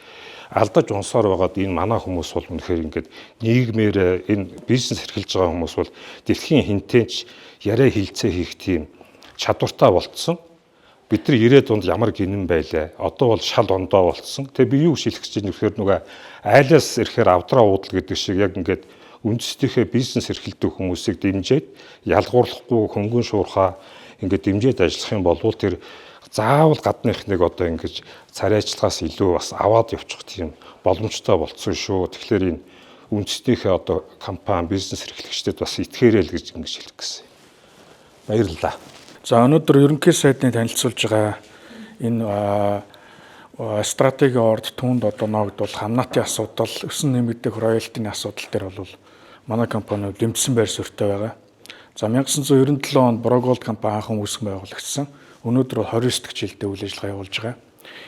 алдаж унсаар байгаад энэ манай хүмүүс бол үнэхээр ингээд нийгмээр энэ бизнес эрхэлж байгаа хүмүүс бол дэлхийн хинтэнч яриа хилцээ хийх тийм чадвартай болцсон. Бидний 90-ад онд ямар гинэн байлаа. Одоо бол шал ондоо болцсон. Тэгээ би юу шилэх гэж байна вэхээр нөгөө айлаас ирэхээр авдраа уудал гэдэг шиг яг ингээд үндэстнийхээ бизнес эрхэлдэг хүмүүсийг дэмжиж ялгуурлахгүй хөнгөн шуурхаа ингээд дэмжиж ажиллах юм бол тэр заавал гадных нэг одоо ингэж царайчлагаас илүү бас аваад явчих тийм боломжтой болцсон шүү. Тэгэхээр энэ үндэстнийхээ одоо компани бизнес эрхлэгчдэд бас итгээрэй л гэж ингэж хэлэх гэсэн. Баярлалаа. За өнөөдөр ерөнхий сайдны танилцуулж байгаа энэ стратегийн орд түүнд одоо ногдвол хамнаатын асуудал, өсөн нэмэгдэх роялтины асуудал дээр бол манай компани дэмжсэн байр суурьтай байгаа. За 1997 онд Брокголд компани анхан үүсгэн байгуулагдсан. Өнөөдөр 29 дахь жилдээ үйл ажиллагаа явуулж байгаа.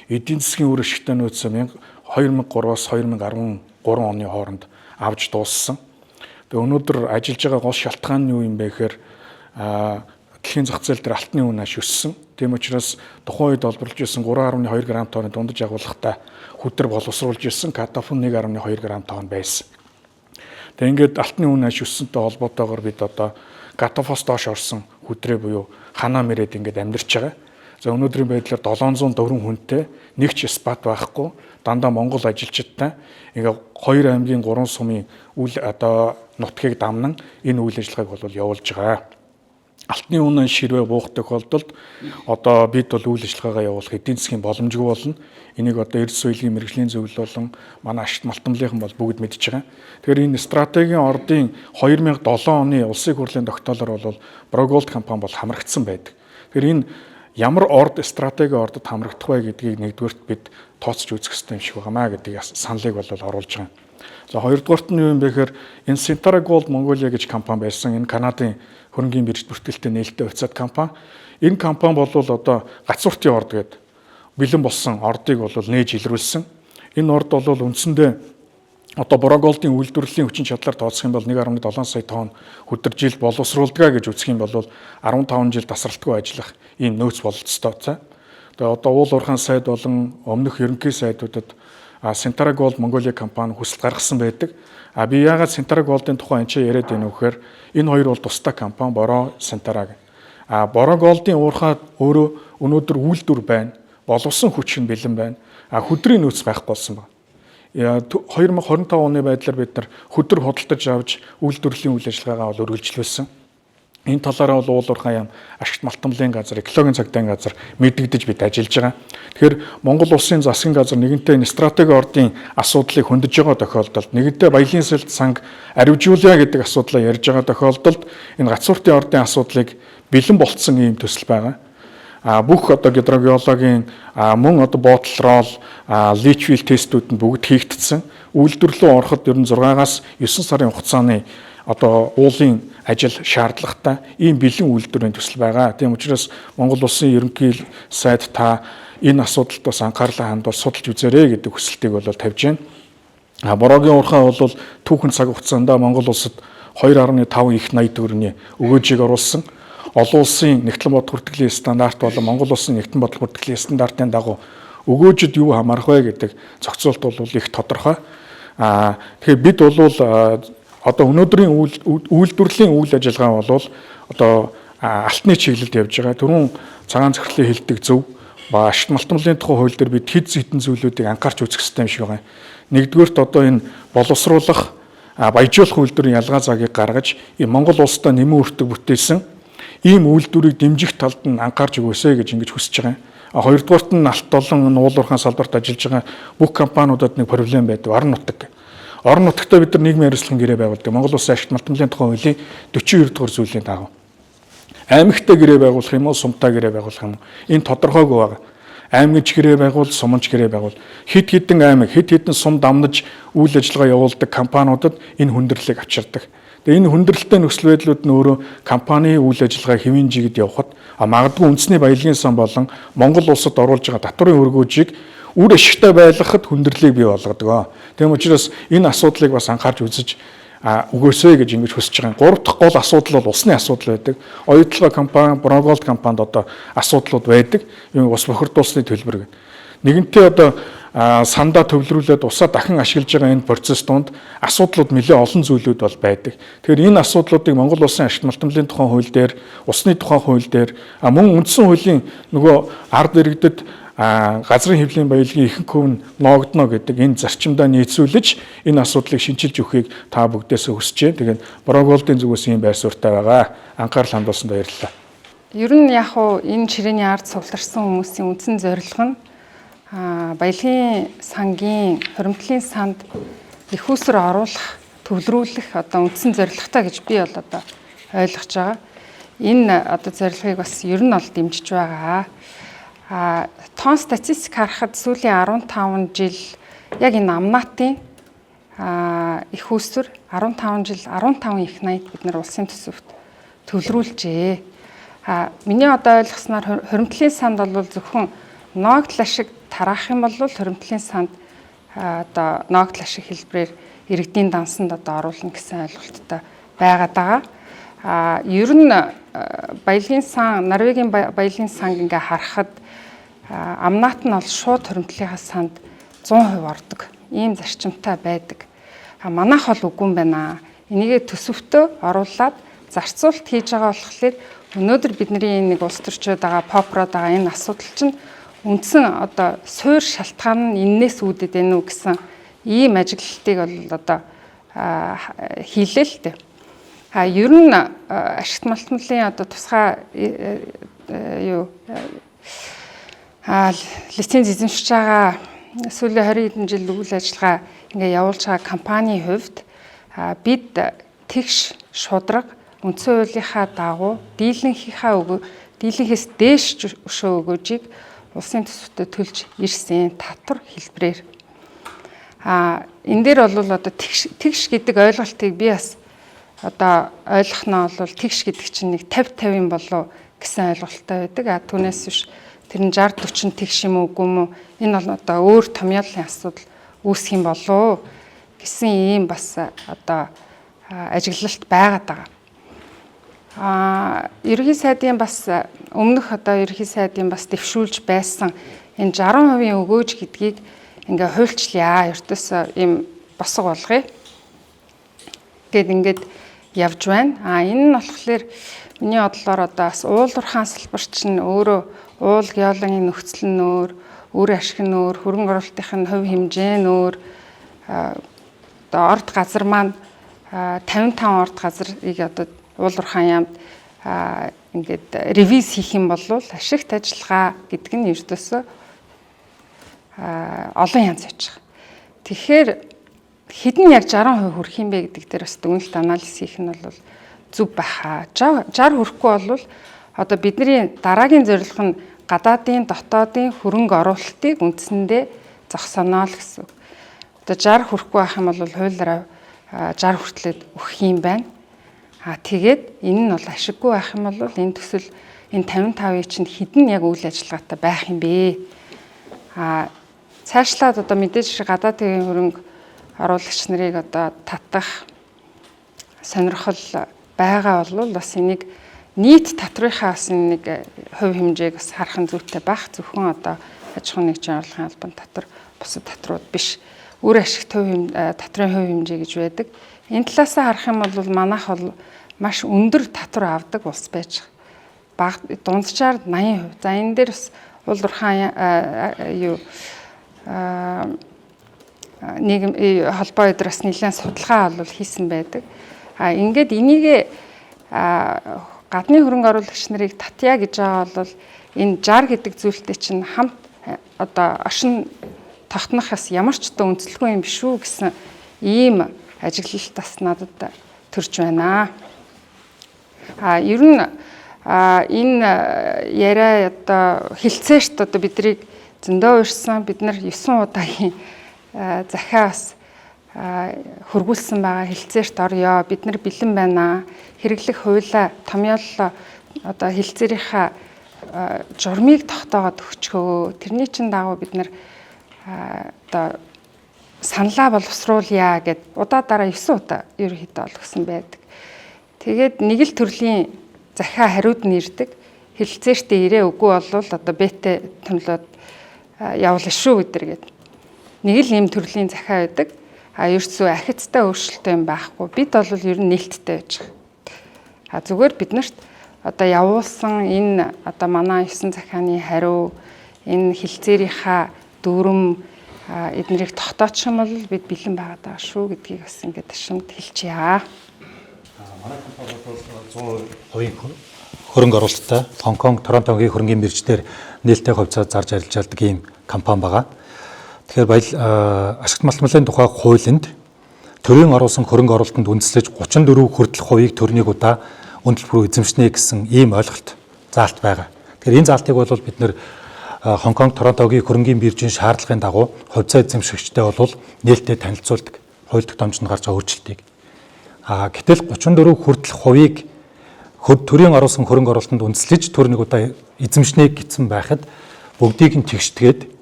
Эдийн засгийн үр ашигтай нөөц 2003-аас 2013 оны хооронд авж дууссан. Тэгээ өнөөдөр ажиллаж байгаа гол шалтгаан нь юу юм бэ гэхээр дэлхийн зах зээл дээр алтны үн аш өссөн. Тийм учраас тухайн үед олборлж ирсэн 3.2 г тонны дундаж агуулгатай хүтэр боловсруулж ирсэн катафон 1.2 г тонн байсан. Тэгээ ингээд алтны үн аш өссөнтэй холбоотойгоор бид одоо катафос доош орсон хүтрээ буюу ханаа мэрээд ингээд амьдарч байгаа. За өнөөдрийн байдлаар 704 хүнтэй нэг ч спат байхгүй дандаа Монгол ажилчидтай ингээд 2 аймгийн 3 сумын үйл одоо нутгийг дамнан энэ үйл ажиллагааг бол явуулж байгаа. Алтны үнэн ширвээ буух тохиолдолд одоо бид бол үйл ажиллагаагаа явуулах эдийн засгийн боломжгүй болно. Энийг одоо эрдэс соёлын мэргэжлийн зөвлөл болон манай ашигт малтамлынхан бол бүгд мэдж байгаа. Тэгэхээр энэ стратегийн ордын 2007 оны улсын хурлын тогтоолоор бол Брокголд компани бол хамрагдсан байдаг. Тэгэхээр энэ ямар орд стратегийн ордод хамрагдах вэ гэдгийг нэгдүгээрт бид тооцож үзэх хэрэгтэй юм шиг байнамаа гэдгийг саналыг бол оруулж байгаа. За хоёрдугаарт нь юу юм бэ гэхээр энэ Centara Gold Mongolia гэж компани байсан. Энэ Канадын хөрөнгийн бирж бүртгэлтэй нээлттэй хувьцаат компани. Энэ компани бол одоо гацууртын орд гэдэг бэлэн болсон ордыг бол нээж илрүүлсэн. Энэ орд бол үндсэндээ одоо Брокголдын үйлдвэрлэлийн хүчин чадлаар тооцох юм бол 1.7 сая тонн хүдэржил боловсруулдаг гэж үзэх юм бол 15 жил тасралтгүй ажиллах ийм нөөц бололцоотой. Тэгээ одоо уул уурхайн сайд болон өмнөх ерөнхий сайдуудад Centara Gold Mongolia компани хүсэлт гаргасан байдаг. Би яагаад Centara Gold-ын тухай энэ яриад байна вэ гэхээр энэ хоёр бол тусдаа компани Бороо Centara гэх. Брокголдын уурхай өөрөө өнөөдөр үйлдвэр байна. Боловсон хүч нь бэлэн байна. Хөдрийн нөөц байхгүй болсон байна. 2025 оны байдлаар бид нар хөдөр худалдаж авч үйлдвэрлэлийн үйл ажиллагаагаа бол үргэлжлүүлсэн. Энэ талаараа бол уулуурхай яам ашигт малтамлын газар, экологийн цагдаагийн газар мэдэгдэж бид ажиллаж байгаа. Тэгэхээр Монгол улсын засгийн газар нэгэнтээ энэ стратеги ордын асуудлыг хөндөж байгаа тохиолдолд нэгэнтээ баялагын сэлд санг аривжуулъя гэдэг асуудлаа ярьж байгаа тохиолдолд энэ гацууртын ордын асуудлыг бэлэн болцсон ийм төсөл байгаа. Бүх одоо гидрогеологийн мөн одоо ботлрол, личвил тестүүд нь бүгд хийгдсэн. Үйлдвэрлэлөө ороход ер нь 6-аас 9 сарын хугацааны одоо уулын ажил шаардлагатай ийм бэлэн үйлдвэрийн төсөл байгаа. Тийм учраас Монгол улсын ерөнхий сайд та энэ асуудалд бас анхаарлаа хандуул судалж үзээрэй гэдэг хүсэлтийг бол тавьж байна. Бороогийн уурхай бол түүхэн цаг хугацаанд Монгол улсад 2.5 их 80 төгрөгийн өгөөжийг оруулсан. Олон улсын нэгтлэн бодлого бүртгэлийн стандарт болон Монгол улсын нэгтлэн бодлого бүртгэлийн стандартын дагуу өгөөжөд юу хамаарх вэ гэдэг зохицуулт бол их тодорхой. Тэгэхээр бид бол одоо өнөөдрийн үйлдвэрлэлийн үйл ажиллагаа бол одоо алтны чиглэлд явж байгаа. Түрүүн цагаан захирлын хэлдэг зөв ба ашигт малтамлын тухай хууль дээр бид хэд зүйдэн зүйлүүдийг анхаарч үзэх хэрэгтэй юм шиг байгаа. Нэгдүгээрт одоо энэ боловсруулах, баяжуулах үйлдвэрийн ялгаа цагийг гаргаж Монгол улстай нэмэн өртөг бүтээсэн ийм үйлдвэрийг дэмжих талд нь анхаарч өгөөсэй гэж ингэж хүсэж байгаа. Хоёрдугаарт нь алт олон уулуурхайн салбарт ажиллаж байгаа бүх компаниудад нэг проблем байдаг. Орон нутаг. Орон нутагтаа бид нар нийгмийн хариуцлагын гэрээ байгуулдаг. Монгол улсын ашигт малтамлын тухай хуулийн 42 дугаар зүйлийн дагуу. Аймагтай гэрээ байгуулах юм уу, сумтай гэрээ байгуулах юм уу? Энэ тодорхойгүй байгаа. Аймагч гэрээ байгуул, сумч гэрээ байгуул. Хэд хэдэн аймаг, хэд хэдэн сум дамнаж үйл ажиллагаа явуулдаг компаниудад энэ хүндрэлийг авчирдаг. Тэгээ энэ хүндрэлтэй нөхцөл байдлууд нь өөрөө компани үйл ажиллагаа хэвийн жигэд явхад магадгүй үндэсний баялагын сан болон Монгол улсад оруулж байгаа татварын өргөөжийг үр ашигтай байлгахад хүндрэлийг бий болгодог. Тийм учраас энэ асуудлыг бас анхаарч үзэж өгөөсэй гэж ингэж хүсэж байгаа. Гурав дахь гол асуудал бол усны асуудал байдаг. Оюутлага компани, Броголд компанид одоо асуудлууд байдаг. Юм ус бохирдуулсны төлбөр гэдэг. Нэгэнтээ одоо сандаа төвлөрүүлээд усаа дахин ашиглаж байгаа энэ процесс донд асуудлууд нэлээд олон зүйлүүд бол байдаг. Тэгэхээр энэ асуудлуудыг Монгол улсын ашигт малтамлын тухай хууль дээр, усны тухай хууль дээр мөн үндсэн хуулийн нөгөө ард иргэдэд газрын хэвлэлийн баялагын ихэнх хөв нь ноогдно гэдэг энэ зарчимдаа нийцүүлж энэ асуудлыг шинчилж өгөхийг та бүгдээс хүсэж байна. Тэгээд Броголдын зүгээс ийм байр суурьтай байгаа. Анхаарал хандуулсанд баярлалаа. Ер нь яг уу энэ ширээний ард сувларсан хүмүүсийн үндсэн зорилго нь баялагын сангийн хуримтлалын санд их усроо оруулах, төвлөрүүлэх одоо үндсэн зорилготой гэж би бол одоо ойлгож байгаа. Энэ одоо зорилгыг бас ер нь бол дэмжиж байгаа. Тоон статистик харахад сүүлийн 15 жил яг энэ амнаатын их усүр 15 жил 15 их 80 бид нар улсын төсөвт төвлөрүүлжээ. Миний одоо ойлгосноор хуримтлалын санд бол зөвхөн ноогдол ашиг тараах юм бол хуримтлалын санд одоо ноогдол ашиг хэлбэрээр иргэдийн дансанд одоо оруулна гэсэн ойлголттой байгаад байгаа. Ер нь баялагын сан, Норвегийн баялагын санг ингээ харахад амнаат нь бол шууд хуримтлалынхаа санд 100% ордог. Ийм зарчимтай байдаг. Манайх бол үгүй юм байна. Энийгээ төсөвтөө оруулаад зарцуулалт хийж байгаа болохоор өнөөдөр бидний нэг улс төрчид байгаа, попрод байгаа энэ асуудал чинь үндсэн одоо суур шалтгаан нь энээс үүдээд байна уу гэсэн ийм ажиглалтыг бол одоо хийлээ л дээ. Ер нь ашигт малтамлын одоо тусгай лиценз эзэмшиж байгаа сүүлийн 20 хэдэн жил үйл ажиллагаа ингээ явуулж байгаа компанийн хувьд бид тэгш шудраг үндсэн хуулийнхаа дагуу дийлэнхээс дээш өшөө өгөөжийг улсын төсөвтөд төлж ирсэн татвар хэлбэрээр. Энэ дээр бол одоо тэгш гэдэг ойлголтыг би бас одоо ойлгохноо бол тэгш гэдэг чинь нэг 50-50 болов гэсэн ойлголттой байдаг. Түүнээс биш тэр нь 60-40 тэгш юм уу үгүй юм уу? Энэ бол одоо өөр томьёолын асуудал үүсэх юм болов гэсэн ийм бас одоо ажиглалт байгаад байгаа. Ерөнхий сайдын бас өмнөх одоо ерөнхий сайдын бас дэвшүүлж байсан энэ 60% өгөөж гэдгийг ингээ хуульчлаа. Ердөөс ийм босго болгоё. Ингээд явж байна. Энэ нь болохоор миний бодлоор одоо бас уулуурхаан салбарч нь өөрөө уул геологийн нөхцөл нь өөр ашиг нь өөр, хөрөнгө оруулалтын хувь хэмжээ нь өөр. Одоо орд газар маань 55 орд газрыг одоо уулуурхаан яамд ингээд ревиз хийх юм бол ашигт ажиллагаа гэдэг нь ердөөсөө олон янз байж байгаа. Тэгэхээр хэдэн яг 60% хүрэх юм бэ гэдэг дээр бас дүгнэлт анализ хийх нь бол зөв байхаа. 60 хүрэхгүй бол одоо бидний дараагийн зорилго нь гадаадын дотоодын хөрөнгө оруулалтыг үндсэндээ зогсооно л гэсэн. Одоо 60 хүрэхгүй байх юм бол хуулиараа 60 хүртлээд өгөх юм байна. Тэгээд энэ нь бол ашиггүй байх юм бол энэ төсөл энэ 55-ыг чинь хэдэн яг үйл ажиллагаатай байх юм бэ? Цаашлаад одоо мэдээж гадаадын хөрөнгө оруулагч нарыг одоо татах сонирхол байгаа бол бас энийг нийт татрынхаа бас нэг хувь хэмжээг бас харах нь зүйтэй байх. Зөвхөн одоо аж ахуйн нэгжийн орлогын албан татвар бусад татварууд биш. Үр ашигт татрын хувь хэмжээ гэж байдаг. Энэ талаасаа харах юм бол манайх бол маш өндөр татвар авдаг улс байж байгаа. Дунджаар 80%. За энэ дээр бас улс уурхайн нийгэм холбоо эдэр бас нэлээд судалгаа бол хийсэн байдаг. Ингээд энийг гадны хөрөнгө оруулагч нарыг татъя гэж байгаа бол энэ 60 гэдэг зүйлтэй чинь хамт одоо оршин тогтнохоос ямар ч одоо үнэлэхгүй юм биш үү гэсэн ийм ажиглалт бас надад төрж байна. Ер нь энэ яриа одоо хилцээшт одоо бидрийг зөндөө уурсан бид нар 9 удаагийн захиас хөргүүлсэн байгаа хилцээрт орё. Бид нар бэлэн байна. Хэрэглэх хуулиа томьёоллоо одоо хилцээрийнхаа журмыг тогтоогоод өгчхөө. Тэрний чин дагуу бид нар одоо саналаа боловсруулъя гэд удаа дараа 9 удаа ерөнхийдөө олгосон байдаг. Тэгээд нэг л төрлийн захиа хариуд нь ирдэг. Хилцээртээ ирээ үгүй болвол одоо бэтэ томлоод явуулна шүү гэдэргээд. Нэг л ийм төрлийн захиа байдаг. Ерөөсөө ахицтай өөрчлөлттэй юм байхгүй. Бид бол ер нь нээлттэй байж байгаа. Зүгээр биднэрт одоо явуулсан энэ одоо манай 9 захианы хариу энэ хилцээрийнхаа дүрм эднэрийг тогтоочих юм бол бид бэлэн байгаад байгаа шүү гэдгийг бас ингээд ташимд хэлчихье. Манай компани бол 100% хөрөнгө оруулалттай Хонконг, Торонтогийн хөрөнгөний бирждээр нээлттэй хувьцаа зарж арилжаалдаг ийм компани байгаа. Тэгэхээр ашигт малтмалын тухай хуулинд төрийн оруулсан хөрөнгө оруулалтанд үндэслэж 34 хүртэлх хувийг төрнийг удаа үндэл бүр эзэмшнэ гэсэн ийм ойлголт заалт байгаа. Тэгэхээр энэ заалтыг бол бид нэр Хонконг, Торонтогийн хөрөнгөний биржийн шаардлагын дагуу хувьцаа эзэмшигчтэй бол нээлттэй танилцуулдаг хууль тогтоомжинд гарч байгаа өөрчлөлтийг. Гэтэл 34 хүртэлх хувийг төрийн оруулсан хөрөнгө оруулалтанд үндэслэж төрнийг удаа эзэмшнэ гэсэн байхад бүгдийг нь тэгшдгээд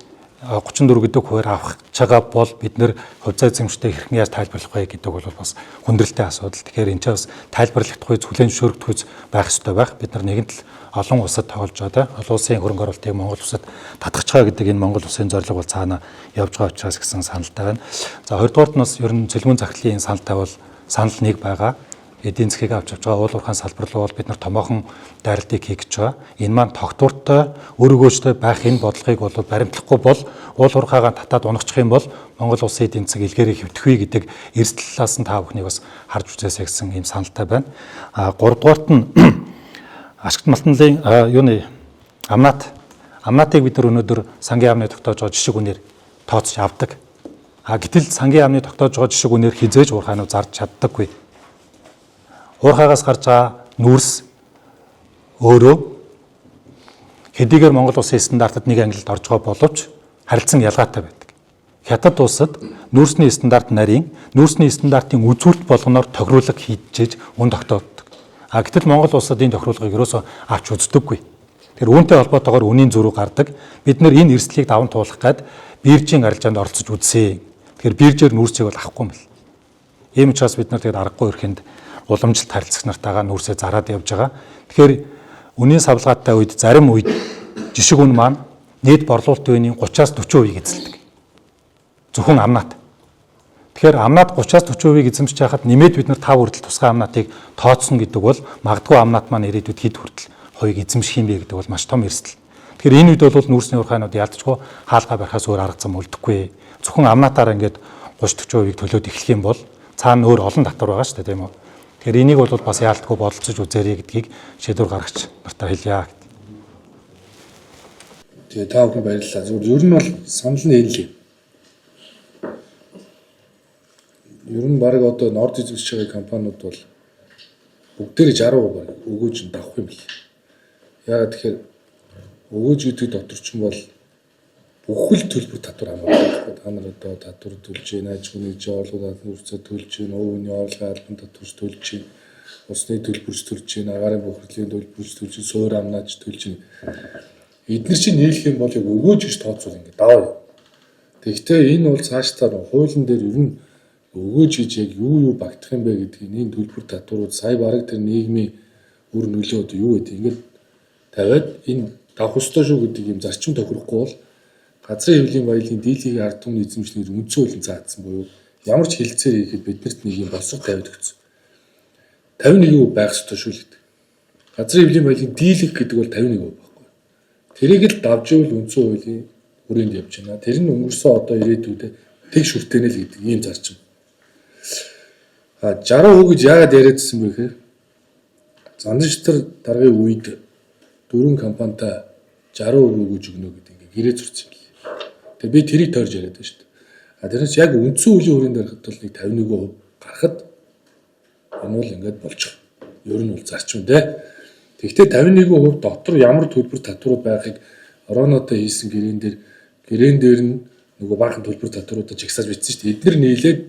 34 гэдэг хуваар авах чагаа бол бид нэр хувьцаа эзэмштэй хэрхэн яаж тайлбарлах вэ гэдэг бол бас хүндрэлтэй асуудал. Тэгэхээр энэ ч бас тайлбарлахдаггүй зөвлөн зөвшөөрөгдөхүйц байх ёстой байх. Бид нар нэгэнт л олон улсад тоглож байгаа. Олон улсын хөрөнгө оруулалтыг Монгол улсад татгах чагаа гэдэг энэ Монгол улсын зорилго бол цаана явж байгаа учраас гэсэн саналтай байна. За хоёрдугаарт нь бас ер нь цэлмэн захирлын саналтай бол санал нэг байгаа. Эдийн засгийг авч явж байгаа уул уурхайн салбар руу бол бид нар томоохон дайралтыг хийх гэж байгаа. Энэ маань тогтвортой, өргөөжтэй байх энэ бодлогыг бол баримтлахгүй бол уул уурхайгаа татаад унахчих юм бол Монгол улсын эдийн засаг илгээрээ хэвтгэхгүй гэдэг эрсдэл талаас нь та бүхнийг бас харж үзээсэй гэсэн ийм саналтай байна. Гуравдугаарт нь ашигт малтмалын амнаатыг бид нар өнөөдөр сангийн яамны тогтоож байгаа жишг үнээр тооцож авдаг. Гэтэл сангийн яамны тогтоож байгаа жишг үнээр хизээж уурхайнууд зарж чаддаггүй. Уурхайгаас гарч байгаа нүүрс өөрөө хэдийгээр Монгол улсын стандартад нэг ангилалд орж байгаа боловч харилцан ялгаатай байдаг. Хятад улсад нүүрсний стандарт нарийн нүүрсний стандартын үзүүлэлт болгоноор тохируулга хийжээж үн тогтооддог. Гэтэл Монгол улсад энэ тохируулгыг ерөөсөө авч үздэггүй. Тэгэхээр үүнтэй холбоотойгоор үнийн зөрүү гардаг. Бид нэр энэ эрсдлийг даван туулах гээд биржийн арилжаанд оролцож үзье. Тэгэхээр биржээр нүүрсийг бол авахгүй юм бэл. Ийм учраас бид нар тэгээд аргагүй өрхөнд уламжлалт харилцагч нартайгаа нүүрсээ зараад явж байгаа. Тэгэхээр үнийн савлгаатай үед зарим үед жишг үн маань нийт борлуулалтын үеийн 30-аас 40% эзэлдэг. Зөвхөн амнаат. Тэгэхээр амнаат 30-аас 40% эзэмшиж байхад нэмээд бид нар 5 хүртэл тусгай амнаатыг тооцсон гэдэг бол магадгүй амнаат маань ирээдүйд хэд хүртэл хувийг эзэмших юм бэ гэдэг бол маш том эрсдэл. Тэгэхээр энэ үед бол нүүрсний уурхайнууд ялдчихгүй хаалгаа барихаас өөр арга зам үлдэхгүй. Зөвхөн амнаатаар ингээд 30-40%-ийг төлөөд эхлэх юм бол цаана өөр олон татвар байгаа шүү дээ, тийм үү? Тэгэхээр энийг бол бас яалтгүй бодолцож үзээрэй гэдгийг шийдвэр гаргач нартаа хэлье. Тэгээ та бүхэн баярлалаа. Зүгээр ер нь бол санал нь хэллээ. Ер нь баг одоо норд эзэмшиж байгаа компаниуд бол бүгдээрээ 60% өгөөж давах юм бэл. Яагаад тэгэхээр өгөөж гэдэг дотор ч юм бол бүхэл төлбөр татвар хамаардаг. Та нар одоо татвар төлж байна, аж ахуйн жуулгуудад нүүрсээ төлж байна, өвөний орлогын албан татварч төлж байна, усны төлбөрч төлж байна, агаарын бохирдлын төлбөрч төлж байна, суур амнаач төлж байна. Эдгээр чинь нийлэх юм бол яг өгөөж гэж тооцвол ингэ даваа. Тэгэхдээ энэ бол цаашдаа хуулийн дээр ер нь өгөөж гэж яг юу багтах юм бэ гэдгийг энэ төлбөр татварууд сая бараг тэр нийгмийн үр нөлөө одоо юу гэдэг ингэж тавиад энэ давах ёстой шүү гэдэг юм зарчим тохирохгүй бол газрын хэвлэлийн баялгийн дийлэнх ард түмний эзэмшлэр үндсэн хуулийн заагдсан буюу ямар ч хэлцээр хийхэд биднэрт нэг юм босго тавиад өгсөн. 51% байх ёстой шүү л гэдэг. Газрын хэвлэлийн баялгийн дийлэнх гэдэг бол 51% байхгүй. Тэрийг л давж ивэл үндсэн хуулийн хүрээнд явж байна. Тэр нь өнгөрсөн одоо ирээдүйдээ тэг шүртэнэ л гэдэг ийм зарчим. 60% гэж яагаад яриадсэн бэ гэхээр Занданчтар даргын үед 4 компанитай 60% өгөөж өгнө гэдэг ингээ гэрээ зурсан юм. Тэгээ би тэрийг тойрж яриад байна шүү дээ. Тэрнээс яг үндсэн хуулийн хүрээнд дарахад бол нэг 51% гарахад энэ бол ингээд болчих. Ер нь бол зарчим дээ. Тэгэхдээ 51% дотор ямар төлбөр татварууд байхыг Оронотой хийсэн гэрээн дээр нь нөгөө баахан төлбөр татваруудад жагсааж бичсэн шүү дээ. Эдгээр нийлээд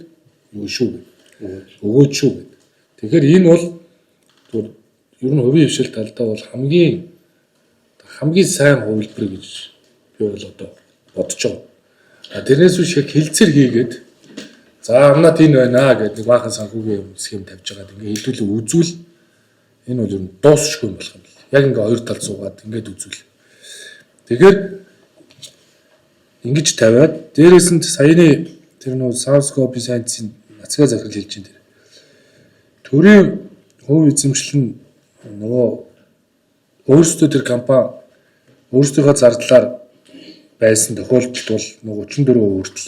юу шүү гэдэг. Өгөөж шүү гэдэг. Тэгэхээр энэ бол ер нь хувийн хвшил талдаа бол хамгийн сайн хувилбар гэж би бол одоо бодож байгаа. Тэрнээс биш яг хэлцээр хийгээд за амнаад энэ байна гэдэг нэг баахан санхүүгийн схем тавьж байгаад ингээ хэлдүүлээ үзүүл энэ бол ер нь дуусчихгүй юм болох юм бэл. Яг ингээ хоёр тал суугаад ингээд үзүүл. Тэгэхээр ингэж тавиад дээрээс нь саяны тэр нөө Southscope Science-ийн нацгаа захирал хэлж байна тэр. Төрийн хувь эзэмшил нь нөгөө өөрсдөө тэр компани өөрсдийнхөө зардлаар байсан тохиолдолд бол нөгөө 34% хүртэл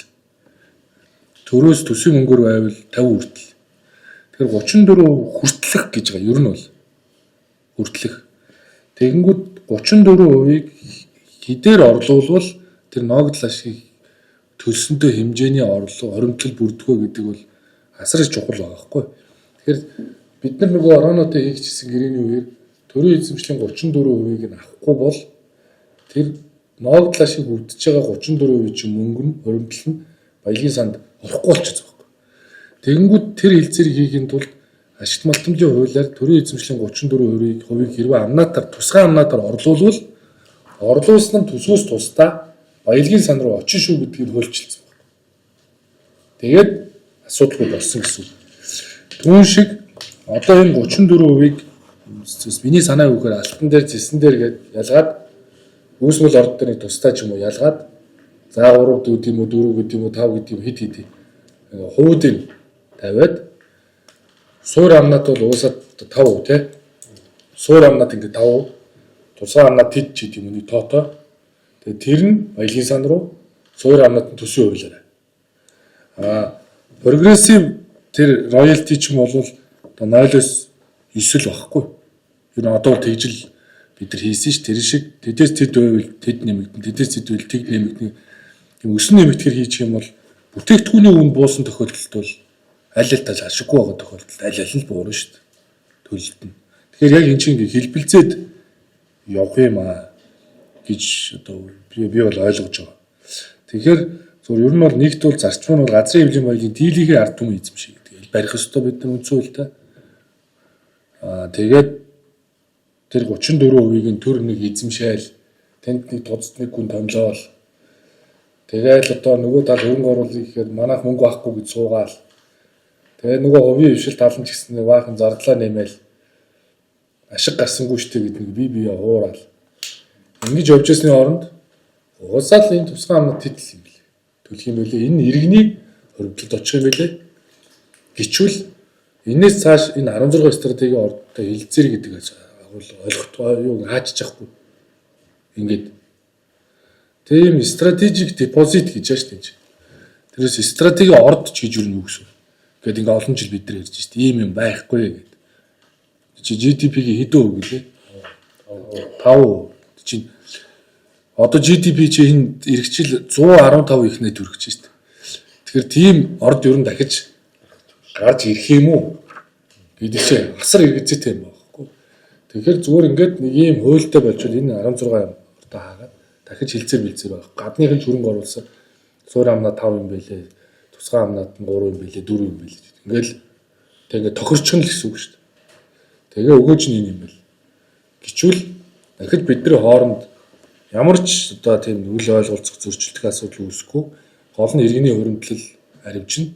төрөөс төсвийн мөнгөөр байвал 50% хүртэл. Тэгэхээр 34% хүртэлх гэж байгаа ер нь бол хүртэлх. Тэгэнгүүт 34%-ийг хідээр орлуулвал тэр ногдол ашиг төлсөнтэй хэмжээний оромтлол бүрдгөө гэдэг бол асар их чухал байгаа байхгүй. Тэгэхээр бид нар нөгөө Оронотой хийгдсэн гэрээний үеэр төрийн эзэмшлийн 34%-ийг нь авахгүй бол тэр ногдол ашиг өвдөж байгаа 34% чинь мөнгө нь оромтлол нь баялагын санд орохгүй болчихсон байхгүй. Тэгэнгүүт тэр хэлцээр хийхин тулд ашигт малтамжийн хуулиар төрийн эзэмшлийн 34%-ийг хэрвээ амнаатаар тусгай амнаатаар орлуулвал орлуулсан нь төсвөөс тусдаа баялагын сан руу очин шүү гэдгийг хуульчилсан байна. Тэгээд асуудалгүй болсон гэсэн. Түүн шиг одоо энэ 34%-ийг миний санаа өгөхөөр алтан дээр зэсэн дээр гээд ялгаад үүсмэл орд дээр тусдаа ч юм уу ялгаад за 3 гэдэг юм уу 4 гэдэг юм уу 5 гэдэг юм хит хуудыг тавиад суур амнат бол уусаад 5% тий. Суур амнат ингээд 5%, тусгай амнат хэд ч гэдэг юм уу тоото. Тэгээ тэр нь баялагын сан руу суур амнат нь төсвийн хуулиараа. Прогрессив тэр роялти ч юм бол одоо 0-9 л багхгүй. Юу н одоо тэгжил бид нар хийсэн ш тэр шиг тэдээс тэд байвал тэд нэмэгдэн тэдээс тэд байвал тэг нэмэгдэн юм өсөн нэмэгдэхэр хийчих юм бол бүтээгдэхүүний үн буусан тохиолдолд бол аль аль тал ашиггүй байгаа тохиолдолд аль аль нь буурна шүү дээ. Төлөлт нь. Тэгэхээр яг энэ чинь хэлбэлцээд явах юм гэж одоо би бол ойлгож байгаа. Тэгэхээр зөв ер нь бол нэгт бол зарчим нь бол газрын хэвлэлийн баялагын дийлэнхийн ард түмэн эзэмшиг гэдэг. Барих ёстой бид нар үндсэн хуультай. Тэгээд тэр 34%-ийг нь төр нэг эзэмшээл тэнд нэг тусдны гүн томлоол. Тэгээд одоо нөгөө тал хөрөнгө оруулалт гэхээр манайх мөнгө авахгүй гэж суугаал. Тэгээд нөгөө хувийн хвшил тал нь ч гэсэн баахан зардлаа нэмээл ашиг гарсангүй штэ гэдэг нэг бие хуурал. Ингэж явж байсны оронд уусаал энэ тусгай амнат тэтл юм бэл. Төлөх юм байлээ. Энэ иргэний хөрөнгөлд очих юм байлээ. Гичвэл энэс цааш энэ 16 стратегийн ордтой хилцээр гэдэг ойлгохгүй юу хаачиж явахгүй. Ингээд тийм стратегик депозит гэж байна шүү дээ. Тэрээс стратегийн орд ч гэж юу гэсэн. Ингээд ингээ олон жил бид нар ярьж шүү дээ. Ийм юм байхгүй гэдэг. Чи GDP-ийн хэдэн хувь гэлээ? 5%. Чи одоо GDP чинь эргэжил 115 ихнээ төрөх гэж байна. Тэгэхээр тийм орд ер нь дахиж гарч ирэх юм уу гэдэг чинь асар эргэцээтэй юм байна. Тэгэхээр зүгээр ингээд нэг ийм хуультай болчихвол энэ 16 ордоо хаагаад дахиж хилцээр байгаа. Гадныхын хөрөнгө оруулсан суур амнаа 5 юм байлээ. Тусгай амнаад нь 3 юм байлээ, 4 юм байлээ. Ингээл тэг ингээд тохирчихно л гэсэн үг шүү дээ. Тэгээ өгөөж нь энэ юм байл. Гिचвэл дахиж бидний хооронд ямар ч одоо тийм үл ойлголцох зөрчилдөх асуудал үүсэхгүй гол нь иргэний хөрөнгөлөл харивчна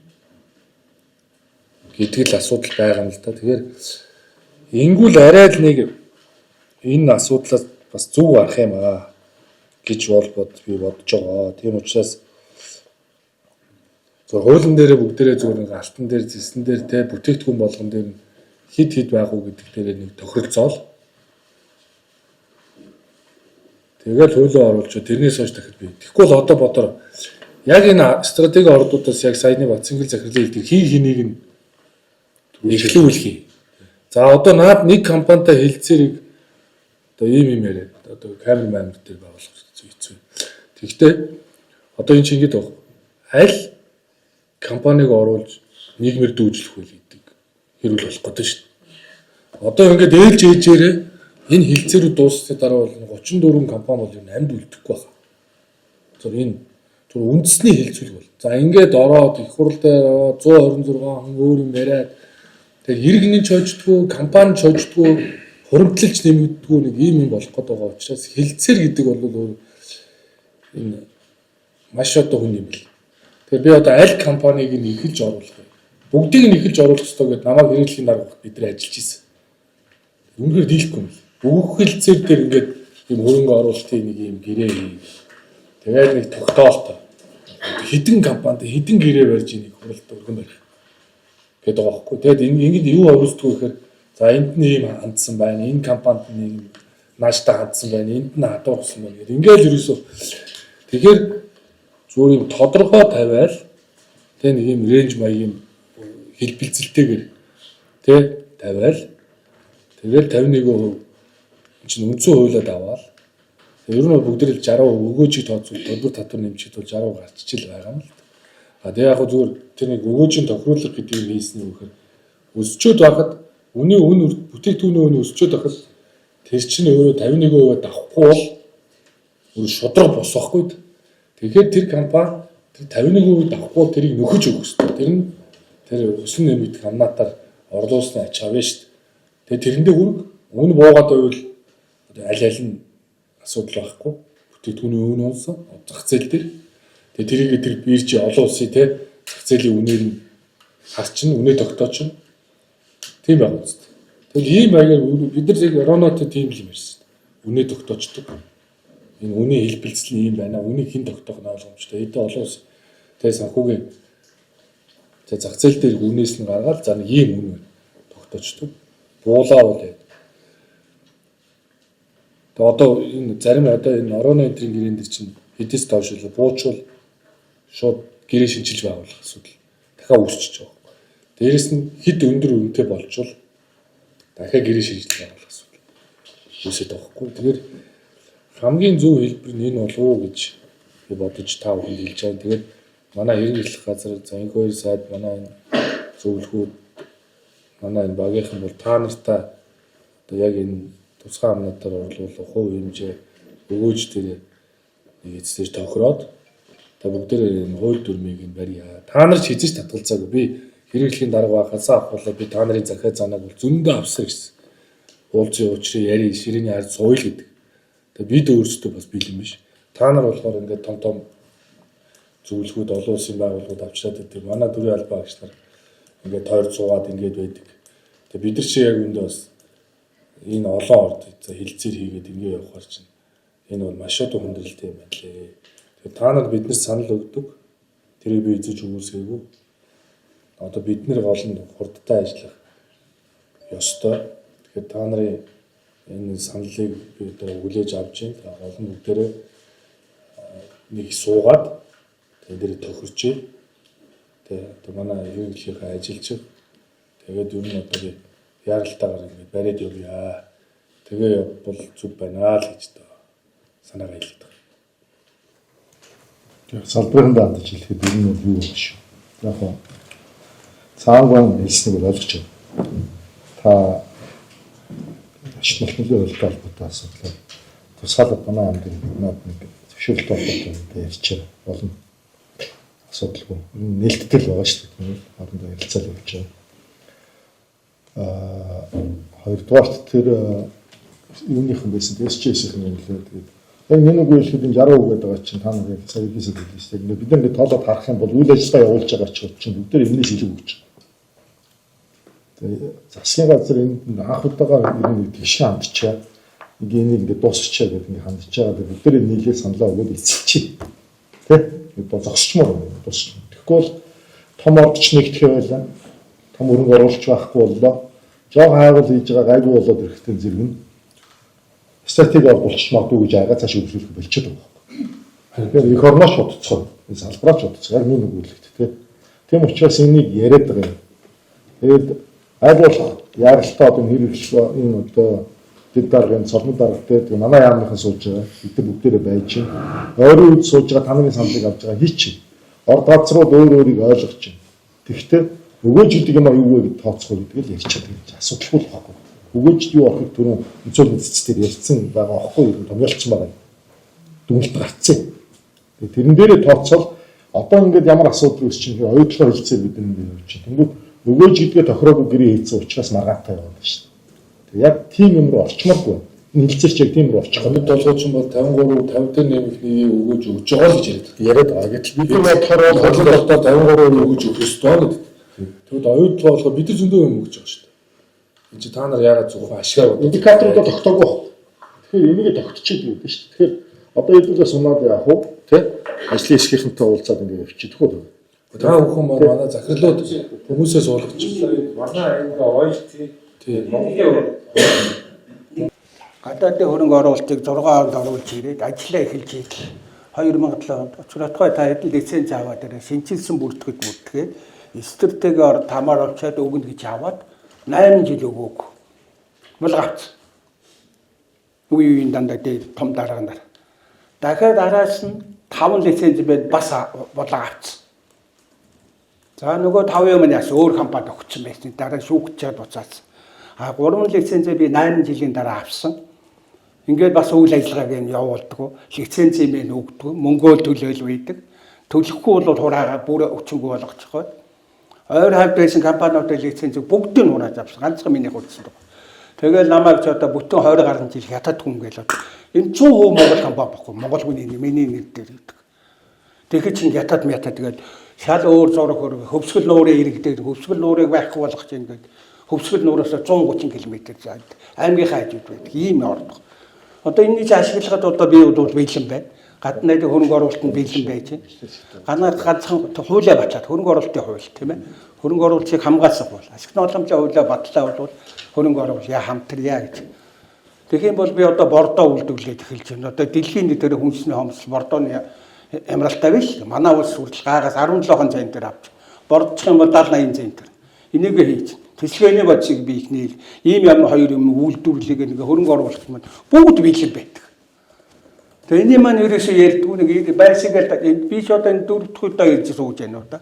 гэдэг л асуудал байгаа юм л да. Тэгэхээр ингүүл арай л нэг энэ асуудлаас бас зүг гарах юм аа гэж би бодож байгаа. Тийм учраас зөв хуулийн дээр бүгдээрээ зөв нэг алтан дээр зэсэн дээр те бүтээгдэхүүн болгон дээр хид байх уу гэдэг дээр нэг тохиролцоол. Тэгэл хуулио оруулж тэрнээс хойш дахид бий. Тэгэхгүй бол одоо бодоор яг энэ стратеги ордуудаас яг саяны Батцэнгэл захирлын хэлдэг хэнийг нь эхлүүлэх. За одоо наад нэг компанитай хэлцээрийг одоо ийм яриад одоо камерман дээр байгуулах хэцүү. Тэгэхдээ одоо энэ чинь ингэж байна. Аль компаниг оруулж нийгмээр дүүжлэх вэ гэдэг хэрүүл болох гэдэг шүү дээ. Одоо ингээд ээлж ээжээрээ энэ хилцээрүүд дуусны дараа бол 34 компани бол энэ амьд үлдэхгүй байна. зөв энэ зөв үндэсний хилцүүл бол. За ингээд ороод их хурл дээр 126 хүн өөр юм яриад тэгээ иргэний чойждгоо, компани чойждгоо, хуримтлалч нэмэгддгөө нэг ийм юм болох гээд байгаа учраас хилцээр гэдэг бол энэ маш одоо хүн юм бэл. Тэгээ би одоо аль компаниг нь эхэлж оруулах вэ? Бүгдийг нь эхэлж оруулах хэрэгтэй гэдээ намайг хэрэглэхийн дарга бид нар ажиллаж ирсэн. Үнэхээр дийлэхгүй юм. Бүх хилцээр дээр ингээд ийм хөрөнгө оруулалтын нэг ийм гэрээ хий. Тэгээд нэг тогтоолтой. Хэдэн компанид хэдэн гэрээ барьж ийм хуралд өргөн барих гэдэг байгаа байхгүй. Тэгээд ингээд юу оруулдгоо гэхээр за энд нь ийм хандсан байна. Энэ компанид нэг нааштай хандсан байна. Энд нь хадуурсан байна гэдэг. Ингээд ерөөсөө тэгэхээр зүгээр юм тодорхой тавиал тэг нэг юм рейнж маягийн хэлбэлцэлтэйгээр тэг тавиал тэгэл 51% чинь үндсэн хуулиад аваад ер нь бүгд л 60% өгөөжийг тооцвол төлбөр татвар нэмчихэд бол 60% гарчиж л байгаа юм л. А тэг яг зүгээр тэр нэг өгөөжийн тохируулга гэдэг юм хийсний үхээр өсчөөд байхад бүтээгдэхүүний үн өсчөөд байхад тэр чинь өөрөө 51% авахгүй бол өөр шудраг босоохгүй. Тэгэхээр тэр компани тэр 51% авахгүй тэрийг нөхөж өгөх хэрэгтэй. Тэр нь тэр өсөн нэмэгдэх хамнаатаар орлуулсны ач авна шүү дээ. Тэгээ тэрэндээ хүрэг үн буугаад байвал аль нь асуудал байхгүй. Бүтээгдэхүүний үн унсан зах зээл дээр. Тэгээ тэрийг тэр бирж олон улсын те зах зээлийн үнээр нь харчин үнэ тогтоочин. Тийм байна үст. Тэгэл ийм маягаар бид нар яг Ронот тийм л юм ярьсан. Үнэ тогтоочдөг. Энэ үнийн хэлбэлцэл нь ийм байна. Үнийг хэн тогтоох нь ойлгомжтой. Эдээ олон улс тэгээ санхүүгийн зах зээл дээр үнээс нь гаргаад за нэг ийм үн байна. Тогтоочдөг. Буулаа бол яг. Тэгээ одоо энэ зарим одоо энэ орооны энтрийн гэрэн дээр чинь хэдээс тоошоолоо буучвал шууд гэрээ шинжилж байгуулах асуудал дахиад үүсчихэж байгаа. Дээрэс нь хэд өндөр үнэтэй болчвол дахиад гэрээ шинжилж байгуулах асуудал үүсэж байгаа хгүй. Тэгэхээр хамгийн зөв хэлбэр нь энэ болов уу гэж би бодож та бүхэнд хэлж байгаа. Тэгээд манай иргэн хэлэх газар за энэ хоёр сайд манай энэ зөвлөхүүд манай энэ багийнхан бол та нартай одоо яг энэ тусгай амнуудаар орлуулах хувь хэмжээ өгөөж дээр нэг эцсээр тохироод та бүгдээ энэ хууль дүрмийг нь барья. Та нар ч хийж татгалзаагүй. Би хэрэглэхийн дарга хасаа авахлаа би та нарын захиа занааг бол зөндөө авсар гэсэн. Уулзын учрыг яри ширээний хард суйл гэдэг. Тэгээ бид өөрсдөө бас бэлэн биш. Та нар болохоор ингээд том зөвлөгөөд олон улсын байгууллагууд авчираад байдаг. Манай төрийн албаа агч нар ингээд тойр цуугаад ингээд байдаг. Тэгээ бид нар чи яг үндэ бас энэ олон орд хилцээр хийгээд ингээд явахаар чинь энэ бол маш их хүндрэлтэй юм байна лээ. Тэгээ та нар биднээс санал өгдөг. Тэрийг би эзэж өгөөсгөөгүй. Одоо бид нэр гол нь хурдтай ажиллах ёстой. Тэгэхээр та нарын энэ саналыг би одоо хүлээж авч байна. Гол нь бүгдээрээ нэг суугаад тэгээд дээр тохирч. Тэгээд одоо манай хэрэглэхийн ажиллаж. Тэгээд ер нь одоо би яралтаагаар ингээд бариад явъя. Тэгээ явбал зүг байна л гэж санаагаа хэлээд байна. Салбарын даатаж хэлэхэд энэ нь юу юм шүү. Яг нь цаангаан хэлснийг ойлгож байна. Та ашиглалтын хөлтэй холбоотой асуудал тусгаал манай амдын биднад нэг зөвшөөрөлт холбоотой ярьчих болно. Асуудалгүй нээлттэй л байгаа шүү дээ. Хоорондоо ярилцаал явуулж байгаа. Хоёрдугаарт тэр юуныхан байсан SGS-ийн нөлөө тэгээд яг нэг үгүй хэлэхэд энэ 60% гэдэг байгаа чинь та нар яг сая хийсэд хэлсэн. Тэгээд бид нар тоолоод харах юм бол үйл ажиллагаа явуулж байгаа чинь бүгд энэс илүү өгч байгаа. Тэгээд засгийн газар энэ анх удаага энэ тийш хандчаа нэг энийг ингээд дуусчихаа гэдэг ингээд хандж байгаа. Тэгээд бид нар нийлээ саналаа өгөөд эцэлчихье. Тэ? Одоо зогсчмоор дуусчих. Тэгэхгүй бол том ордч нэгтгэх байлаа. Том өрөнгө оруулж байхгүй боллоо. Жог хайгуул хийж байгаа гайгүй болоод ирэхтэй зэрэг нь стратеги болчих магадгүй гэж айгаа цааш өргөжлөх болчиход байгаа. Тэгэхээр их орноо шуудцгаа, салбараа шуудцгаа яг нэг үлэгт тийм учраас энийг яриад байгаа юм. Тэгээд айгуул яралтаа одоо хэрэглэх энэ одоо бид даргын цолмон дарга дээр манай яамныхан сууж байгаа. Бид бүгдээрээ байж чинь ойрын үед сууж байгаа тананы саналыг авч байгаа хийчих. Орд газрууд өөрийг ойлгож чинь. Тэгэхдээ өгөөж гэдэг юм а юу вэ гэж тооцох гэдэг л ярьчихад байгаа. Асуудалгүй л байхгүй. Өгөөжд юу авахыг түрүүн үзүүл мэдцээр ярьсан байгаа аахгүй юу томьёолцсон байгаа. Дүгнэлт гарцсан. Тэгээ тэрэн дээрээ тооцоол одоо ингээд ямар асуудал үүсч чинь ойдлоо хэлцээ бид нэг юм чинь. Тэнгүүд өгөөж гэдгээ тохироогүй гэрээ хийсэн учраас маргаантай яваад шүү дээ. Тэгээ яг тийм юм руу орчмооргүй. Энэ хэлцээрч яг тийм рүү орчих. Хамт толгойч юм бол 53 50 дээр нэмэх нэг өгөөж өгж байгаа л гэж яриад байгаа. Гэтэл бид нар болохоор 53 өгөөж өгөх ёстой гэдэг. Тэгвэл оюутлаа болохоор бид нар зөндөө юм өгч байгаа шүү дээ. Энд чи та нар яагаад зөвхөн ашигаар индикаторуудаа тогтоогүй байна. Тэгэхээр энийг тогтчихээд юу гэдэг шүү дээ. Тэгэхээр одоо хэдүүлээ сунаад яах вэ? Тэ? Ажлын хэсгийнхэнтэй уулзаад ингээд явчих төгөө. Та бүхэн манай захирлууд хүмүүсээ суулгаж манай аюулгүй ойлцгийг Монголын гадаадын хөрөнгө оруулалтыг 6 хононд оруулж ирээд ажиллаа эхэлж ийл 2007 онд Очротгой та хэдэн лиценз аваад ирээ шинчилсэн бүртгэгээд стратеги орд тамаар очиад өгнө гэж аваад 8 жил өгөөг. Мал гавц. Үеийн дандаа том дарга нар. Дахиад араас нь 5 лиценз байд бас бодлоо авц. За нөгөө 5 юм яас өөр компани өгсөн байсан. Дараа шүүгчээд уцаасан. 3 лицензээ би 8 жилийн дараа авсан. Ингээд бас үйл ажиллагааг нь явуулдаг. Лицензээ мэн өгдөг. Мөнгөө төлөөл үйдэг. Төлөхгүй бол хураагаа бүр өчнгөө болгочихгоо. Ойр хавьд байсан компаниудын лицензийг бүгдийг нь хурааж авсан. Ганцхан миний хурцсан. Тэгэл намайг ч одоо бүтэн 20 гаруй жил хятад хүн гээл. Энэ 100% Монгол компани баггүй. Монгол хүний миний нэр дээр гэдэг. Тэгэхээр чинь хятад мята тэгэл шал өөр зураг хөрөг хөвсгөл нуурын иргэдэг. Хөвсгөл нуурыг байхгүй болгох чинь ингээд хөвсгөл нуураас 130 км зайд аймгийн хажууд байдаг. Ийм ордог. Одоо энэний ашиглахад одоо би бол бэлэн байна. Гадны хөрөнгө оруулалтанд бэлэн байж байна. Ганцхан хуулиа батлаад хөрөнгө оруулалтын хууль тийм ээ. Хөрөнгө оруулалтыг хамгаалсан хууль. Ашигт нооломжийн хуулиа батлаа бол хөрөнгө оруулалтаа хамтрая гэж. Тэгэх юм бол би одоо бордоо үйлдвэрлээд эхэлж байна. Одоо дэлхийн дээр хүнсний хомс бордооны амралтай биш. Манай улс хүртэл гаагаас 17 цент дээр авч. Бордчих юм бол 70-80 цент дээр. Энийг хийж тэсгэний бодисыг би ихний ийм ямар хоёр юм үйлдвэрлэгээ нэг хөрөнгө оруулалт маань бүгд бэлэн байдаг. Тэгээ энэ маань ерөөсөө ярьдгүй нэг байсагаар би ч одоо энэ 4 дахь удаа ирж сууж байна уу та.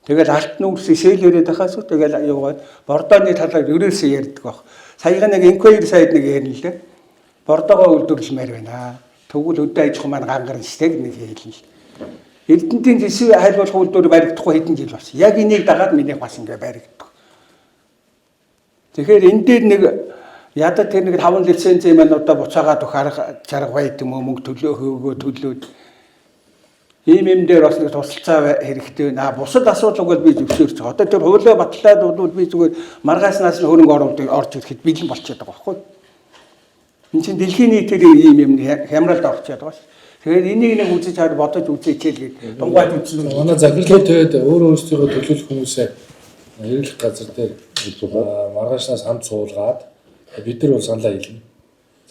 Тэгэл алт нүүрсээ шээлээрээд байхаас уу тэгэл яваад бордооны талаар ерөөсөө ярьдаг баг. Саяхан нэг инквайри сайд нэг ярина л дээ. Бордоогоо үйлдвэрлэмээр байна. Тэгвэл өдөө аж ахуй маань гангар штеп нэг хэлнэ л. Эрдэнтийн зэсвэ хайлуулах үйлдвэр баригдахгүй хэдэн жил болсон. Яг энийг дагаад миний бас ингээ баригддаг. Тэгэхээр энэ дээр нэг ядад тэр нэг 5 лиценз юм одоо буцаагаад өгөх чарга байд юм уу мөнгө төлөөд ийм юм дээр бас нэг тусалцаа хэрэгтэй байна. Бусад асуудал би зөвшөөрч байгаа. Одоо тэр хуулиа батлаад бол би зүгээр маргааснаас нь хөрөнгө оруулалт орж ирэхэд бэлэн болчиход байгаа байхгүй. Энэ чинь дэлхийн нийтээр ийм юм хямралд орчод байгаа ш. Тэгэхээр энийг нэг үзэж хараад бодож үзээчээл гэдэг. Дунгайд үзсэн. Манай захирлууд тэгээд өөрөө өөрсдөө төлөвлөх хүмүүсээ хэрэглэх газар дээр маргаашнаас хамт суулгаад бид нар бол саналаа хэлнэ.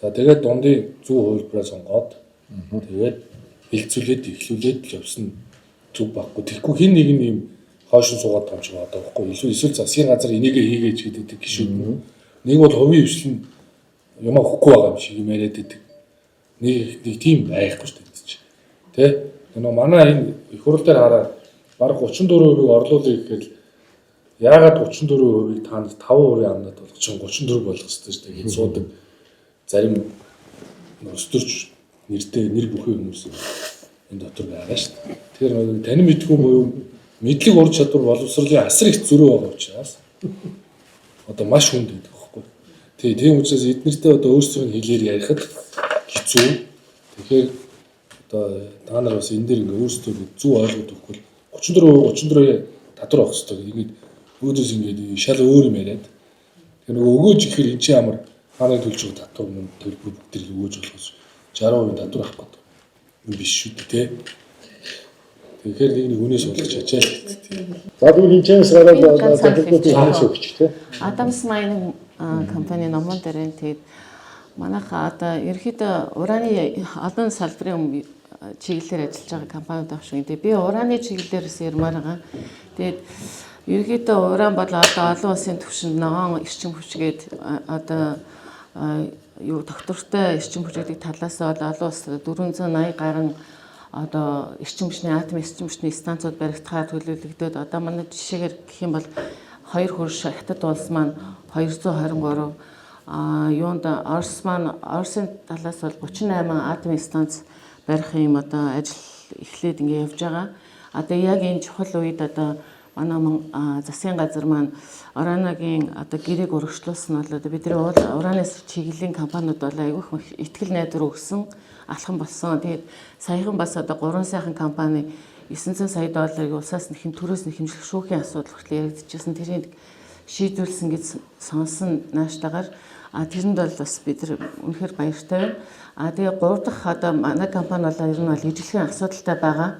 За тэгээд дундын 100 хувилбараа сонгоод тэгээд хилцүүлээд эхлүүлээд явсан зүг баггүй. Тэгэхгүй хин нэг юм хойшин суугаад байгаа юм шиг одоо байхгүй эсвэл засгийн газар энийгээ хийгээч гэдэг гişүүд. Нэг бол хувийн хвшил нь юм өгөхгүй байгаа юм шиг юм яриад байдаг. Нэг тийм байхгүй шүү дээ. Тэ? Манай энэ их хурл дээр хараа бараг 34% орлуулъя гэхэд яагаад 34%-ийг та 5% амнаад болгох чинь 34 болгох хэрэгтэй шүү дээ. Хэд суудаг зарим өстөрч нэр бүхий хүмүүс энэ дотор байгаа шүү дээ. Тэгэхээр танин мэдгүй буюу мэдлэг ур чадвар боловсролын асар их зөрүү байгаа учраас одоо маш хүнд байдаг байхгүй. Тийм учраас эднэртэй одоо өөрсдийн хэлээр ярихад хэцүү. Тэгэхээр одоо та нар бас энэ дээр ингээ өөрсдөө зөв ойлгоод өгөхгүй 34% татвар авах хэрэгтэй. Ингээд өөдөөс ингээд шал өөр юм яриад. Тэгэхээр нөгөө өгөөж ихээр эн чинь амар хааны төлж байгаа татвар мөн төлбөр бүгд өгөөж болохоос 60% татвар авах гэдэг юм биш шүү дээ. Тэгэхээр нэг үнээс болгож ачаал. За тэгвэл энэ чэнэс гараад төлөвлөлтийг ханаас өгч тий. Adams Mining компани номон дээр тэгээд манайха одоо ерөөхдөө ураны олон салбарын чиглэлээр ажиллаж байгаа компаниуд авах шиг. Тэгээд би ураны чиглэлээрээс ярмаар байгаа. Тэгээд ерөөхдөө уран бол одоо олон улсын түвшинд ногоон эрчим хүчгээд одоо юу доктортой эрчим хүчүүдийн талаас бол олон улс 480 гаруй одоо эрчим хүчний атом эрчим хүчний станцууд баригдахаар төлөвлөгдөд одоо манай жишээгээр гэх юм бол 2 хөрш хятад улс маань 223 юунд Оросын талаас бол 38 атомын станц барих юм одоо ажил эхлээд ингэ явж байгаа. Одоо яг энэ чухал үед одоо манай засгийн газар маань уранагийн одоо гэрээг урагшлуулсан нь бол одоо бидний ураны чиглэлийн компаниуд бол айгүйх ихтгэл найдвар өгсөн алхам болсон. Тэгээд саяхан бас одоо 3 сайхан компани 900 сая долларыг улсаас нь төрөөс нь хэмжих шүүхийн асуудал хүртэл яригдчихсэн. Тэрийг шийдвэрлсэн гэж сонсон нааштайгаар тэрэнд бол бас бид нар үнэхээр баяртай байна. Тэгээ 3 дахь одоо манай компани бол ер нь бол ижилхэн асуудалтай байгаа.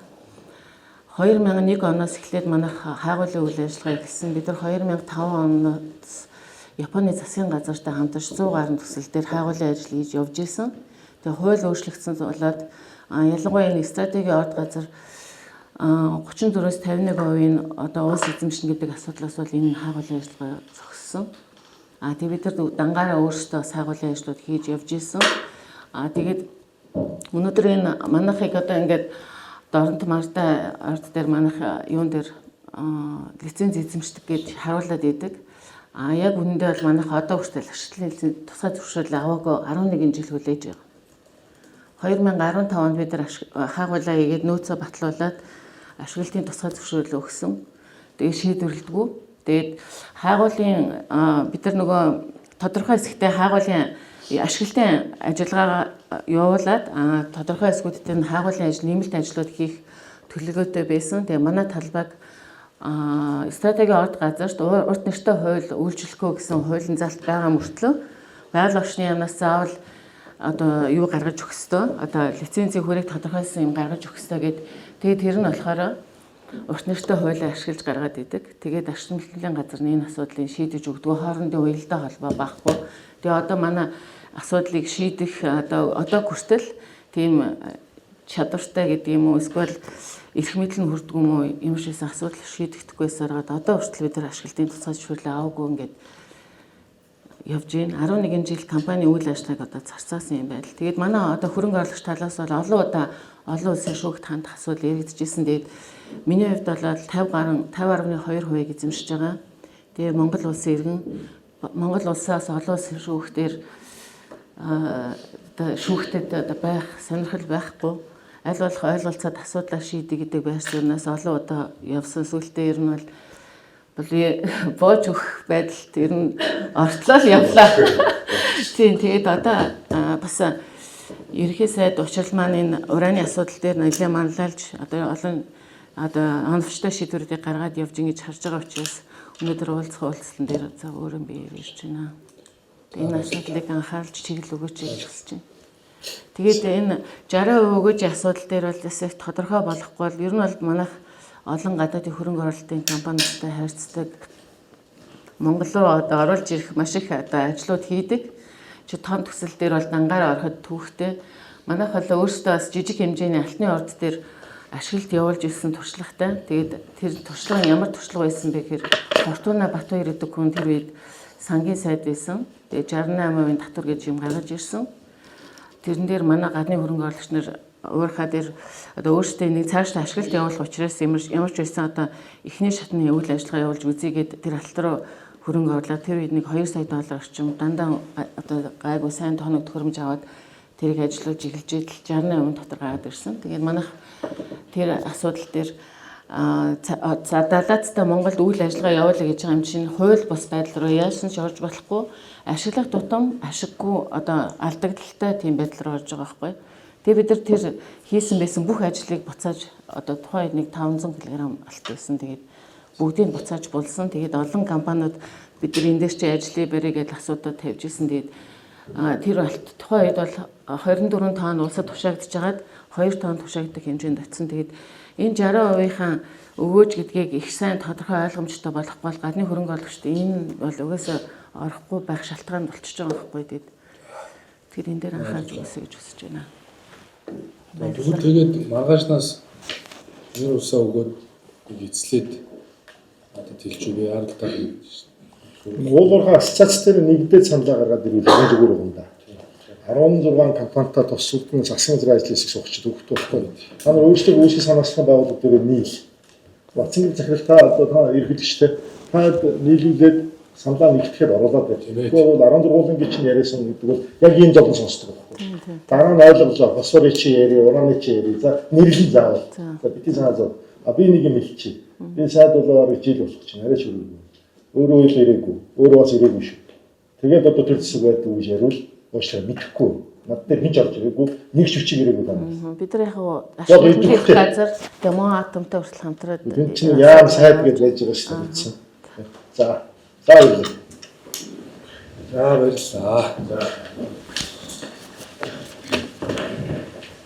2001 оноос эхлээд манайх хайгуулын үйл ажиллагаа эхэлсэн. Бид нар 2005 оноос Японы засгийн газартай хамтарч 100 гаруй төсөл дээр хайгуулын ажил хийж явж исэн. Тэгээ хууль өөрчлөгдсөн болоод ялангуяа энэ стратегийн орд газар 34-өөс 51% одоо улс эзэмшнэ гэдэг асуудлаас бол энэ хайгуулын ажиллагаа зогссон. Тэгээ бид нар дангаараа өөрсдөө хайгуулын ажлууд хийж явж исэн. Тэгээд өнөөдөр энэ манайхыг одоо ингээд Дорнт Мартай ард дээр манайх юун дээр лиценз эзэмшдэг гэж харуулад идэг. Яг үүндээ бол манайх одоо хүртэл ашиглалтын лиценз тусгай зөвшөөрөл аваагүй 11 жил хүлээж байгаа. 2015 онд бид нар хайгуулаа хийгээд нөөцөө батлуулаад ашиглалтын тусгай зөвшөөрөл өгсөн. Тэгээд шийдвэрлэдэггүй. Тэгээд хайгуулын бид нар нөгөө тодорхой хэсэгтээ хайгуулын ашиглалтын ажиллагаагаа явуулаад тодорхой хэсгүүдтэй нь хайгуулын ажил нэмэлт ажлууд хийх төлөвлөгөөтэй байсан. Тэгээ манай талбайг стратегийн орд газарт урт нэртэй хууль үйлчлэхгүй гэсэн хуулийн залт байгаа мөртлөө байгаль орчны яамнаас заавал одоо юу гаргаж өгөх ёстой. Одоо лицензийн хүрээнд тодорхойлсон юм гаргаж өгөх ёстой гэд. Тэгээд тэр нь болохоор урт нэртэй хуулийг ашиглаж гаргаад идэг. Тэгээд ашигт нөхцөлийн газар энэ асуудлыг шийдэж өгдөг. Хоорондын уялдаа холбоо багхгүй. Тэгээ одоо манай асуудлыг шийдэх одоо хүртэл тийм чадвартай гэдэг юм уу эсвэл эрх мэдэл нь хүрдэг юм уу юм шигсэн асуудал шийдэгдэхгүйсээр одоо хүртэл бид нар ашиглалтын тусгай зөвшөөрлөө аваагүй ингээд явж байна. 11 жил компани үйл ажиллагааг одоо зарцаасан юм байна. Тэгээд манай одоо хөрөнгө оруулагч талаас бол олон улсын шүүгт хандах асуудал яригдчихсэн. Тэгээд миний хувьд бол 50.2% эзэмшиж байгаа. Тэгээд Монгол улсын иргэн Монгол улсаас олон улсын шүүхтэр шүүхтэд одоо байх сонирхол байхгүй. Аль болох ойлголцоод асуудлаа шийдэх гэдэг байр сууриас олон удаа явсан. Сүүлдээ ер нь бол боож өгөх байдалд ер нь ортлоо л явлаа. Тийм тэгээд одоо бас ерхий сайд учрал маань энэ ураны асуудал дээр нэлээд манлайлж одоо олон оновчтой шийдвэрүүдийг гаргаад явж ингэж харж байгаа учраас өнөөдөр уулзсан дээр за өөрөө би ярьж байна. Энэ асуудлыг анхаарч чиглэл өгөөч гэж хүсэж байна. Тэгээд энэ 60% өгөөжийн асуудал дээр бол их тодорхой болохгүй бол ер нь бол манайх олон гадаадын хөрөнгө оруулалтын компаниудтай харьцдаг. Монгол руу одоо оруулж ирэх маш их одоо ажлууд хийдэг. Том төсөл дээр бол дангаараа ороход түүхтэй. Манайх бол өөрсдөө бас жижиг хэмжээний алтны орд дээр ашиглалт явуулж ирсэн туршлагатай. Тэгээд тэр туршлага ямар туршлага байсан бэ гэхээр Фортуна Батбаяр гэдэг хүн тэр үед сангийн сайд байсан. Тэгээд 68% татвар гэж юм гаргаж ирсэн. Тэрэн дээр манай гадны хөрөнгө оруулагч нар уурхаа дээр одоо өөрсдөө нэг цаашдаа ашиглалт явуулах учраас ямар ч байсан одоо эхний шатны үйл ажиллагаа явуулж үзийгээд тэр алт руу хөрөнгө оруулаад тэр үед нэг 2 сая доллар орчим дандаа одоо гайгүй сайн тоног төхөөрөмж аваад тэрийг ажиллаж эхэлж идэл 68% татвар гаргаад ирсэн. Тэгээд манайх тэр асуудал дээр за далаацтай Монголд үйл ажиллагаа явуулъя гэж байгаа юм чинь хууль бус байдал руу яасан ч орж болохгүй, ашиглах тутам ашиггүй одоо алдагдaltaй тийм байдал руу орж байгаа байхгүй. Тэгээ бид нар тэр хийсэн байсан бүх ажлыг буцааж одоо тухайн нэг 500 кг алт байсан. Тэгээд бүгдийг буцааж булсан. Тэгээд олон компаниуд бид нар энэ дээр чи ажлыг барья гэж асуудал тавьж исэн. Тэгээд тэр алт тухайн үед бол 24 тонн улсад тушаагдж хагаад 2 тонн тушаагдах хэмжээнд очсон. Тэгээд энэ 60%-ийн өвөөж гэдгийг их сайн тодорхой ойлгомжтой болохгүй бол гадны хөрөнгө оруулагчид энэ бол угаасаа орохгүй байх шалтгаан болчихж байгаа байхгүй. Тэгэхээр энэ дээр анхаарч үзье гэж хүсэж байна. Тэгээд маргаашнаас нэр усаа өгөөд эцлээд одоо тэлж үгүй аралдаа Уулуурхай ассоциац дээр нэгдээд саналаа гаргаад ирвэл энэ зүгээр юм да. 16 компанитай тусалдан засгийн газрын ажил хэсэг суугчид өгөх тууштай. Та нар өөрсдөө үүсгэн санаачны байгууллагууд дээр нийл. Батцын захиралтай одоо та эрхлэгчтэй та нийлүүлээд саналаа нэгтгэхэд оруулаад байна. Тэгвэл 16-ын гэж яриасан гэдэг бол яг ийм зовлон сонсдог байхгүй. Дараа нь ойлголоо. Фосфорын чи яри, ураны чи яри. За нэрлэл заавал. За бити заавал. Би нэг юм хэлчихье. Би сайд болоор жил болох чинь арай ч үргэлгүй. Өөрөө л ирээгүй. Өөрөө бас ирээгүй шүү. Тэгээд одоо тэр зэсэг байдаг гэж яриул уушраа мэдэхгүй. Над дээр хийж орж ирээгүй. Нэг ч хүчиг ирээгүй даа. Бид нар яг ашиглах газар демо атомтой хүртэл хамтраад энэ чинь яам сайд гэж байж байгаа шүү дээ. За. За баярлалаа. За баярлалаа. За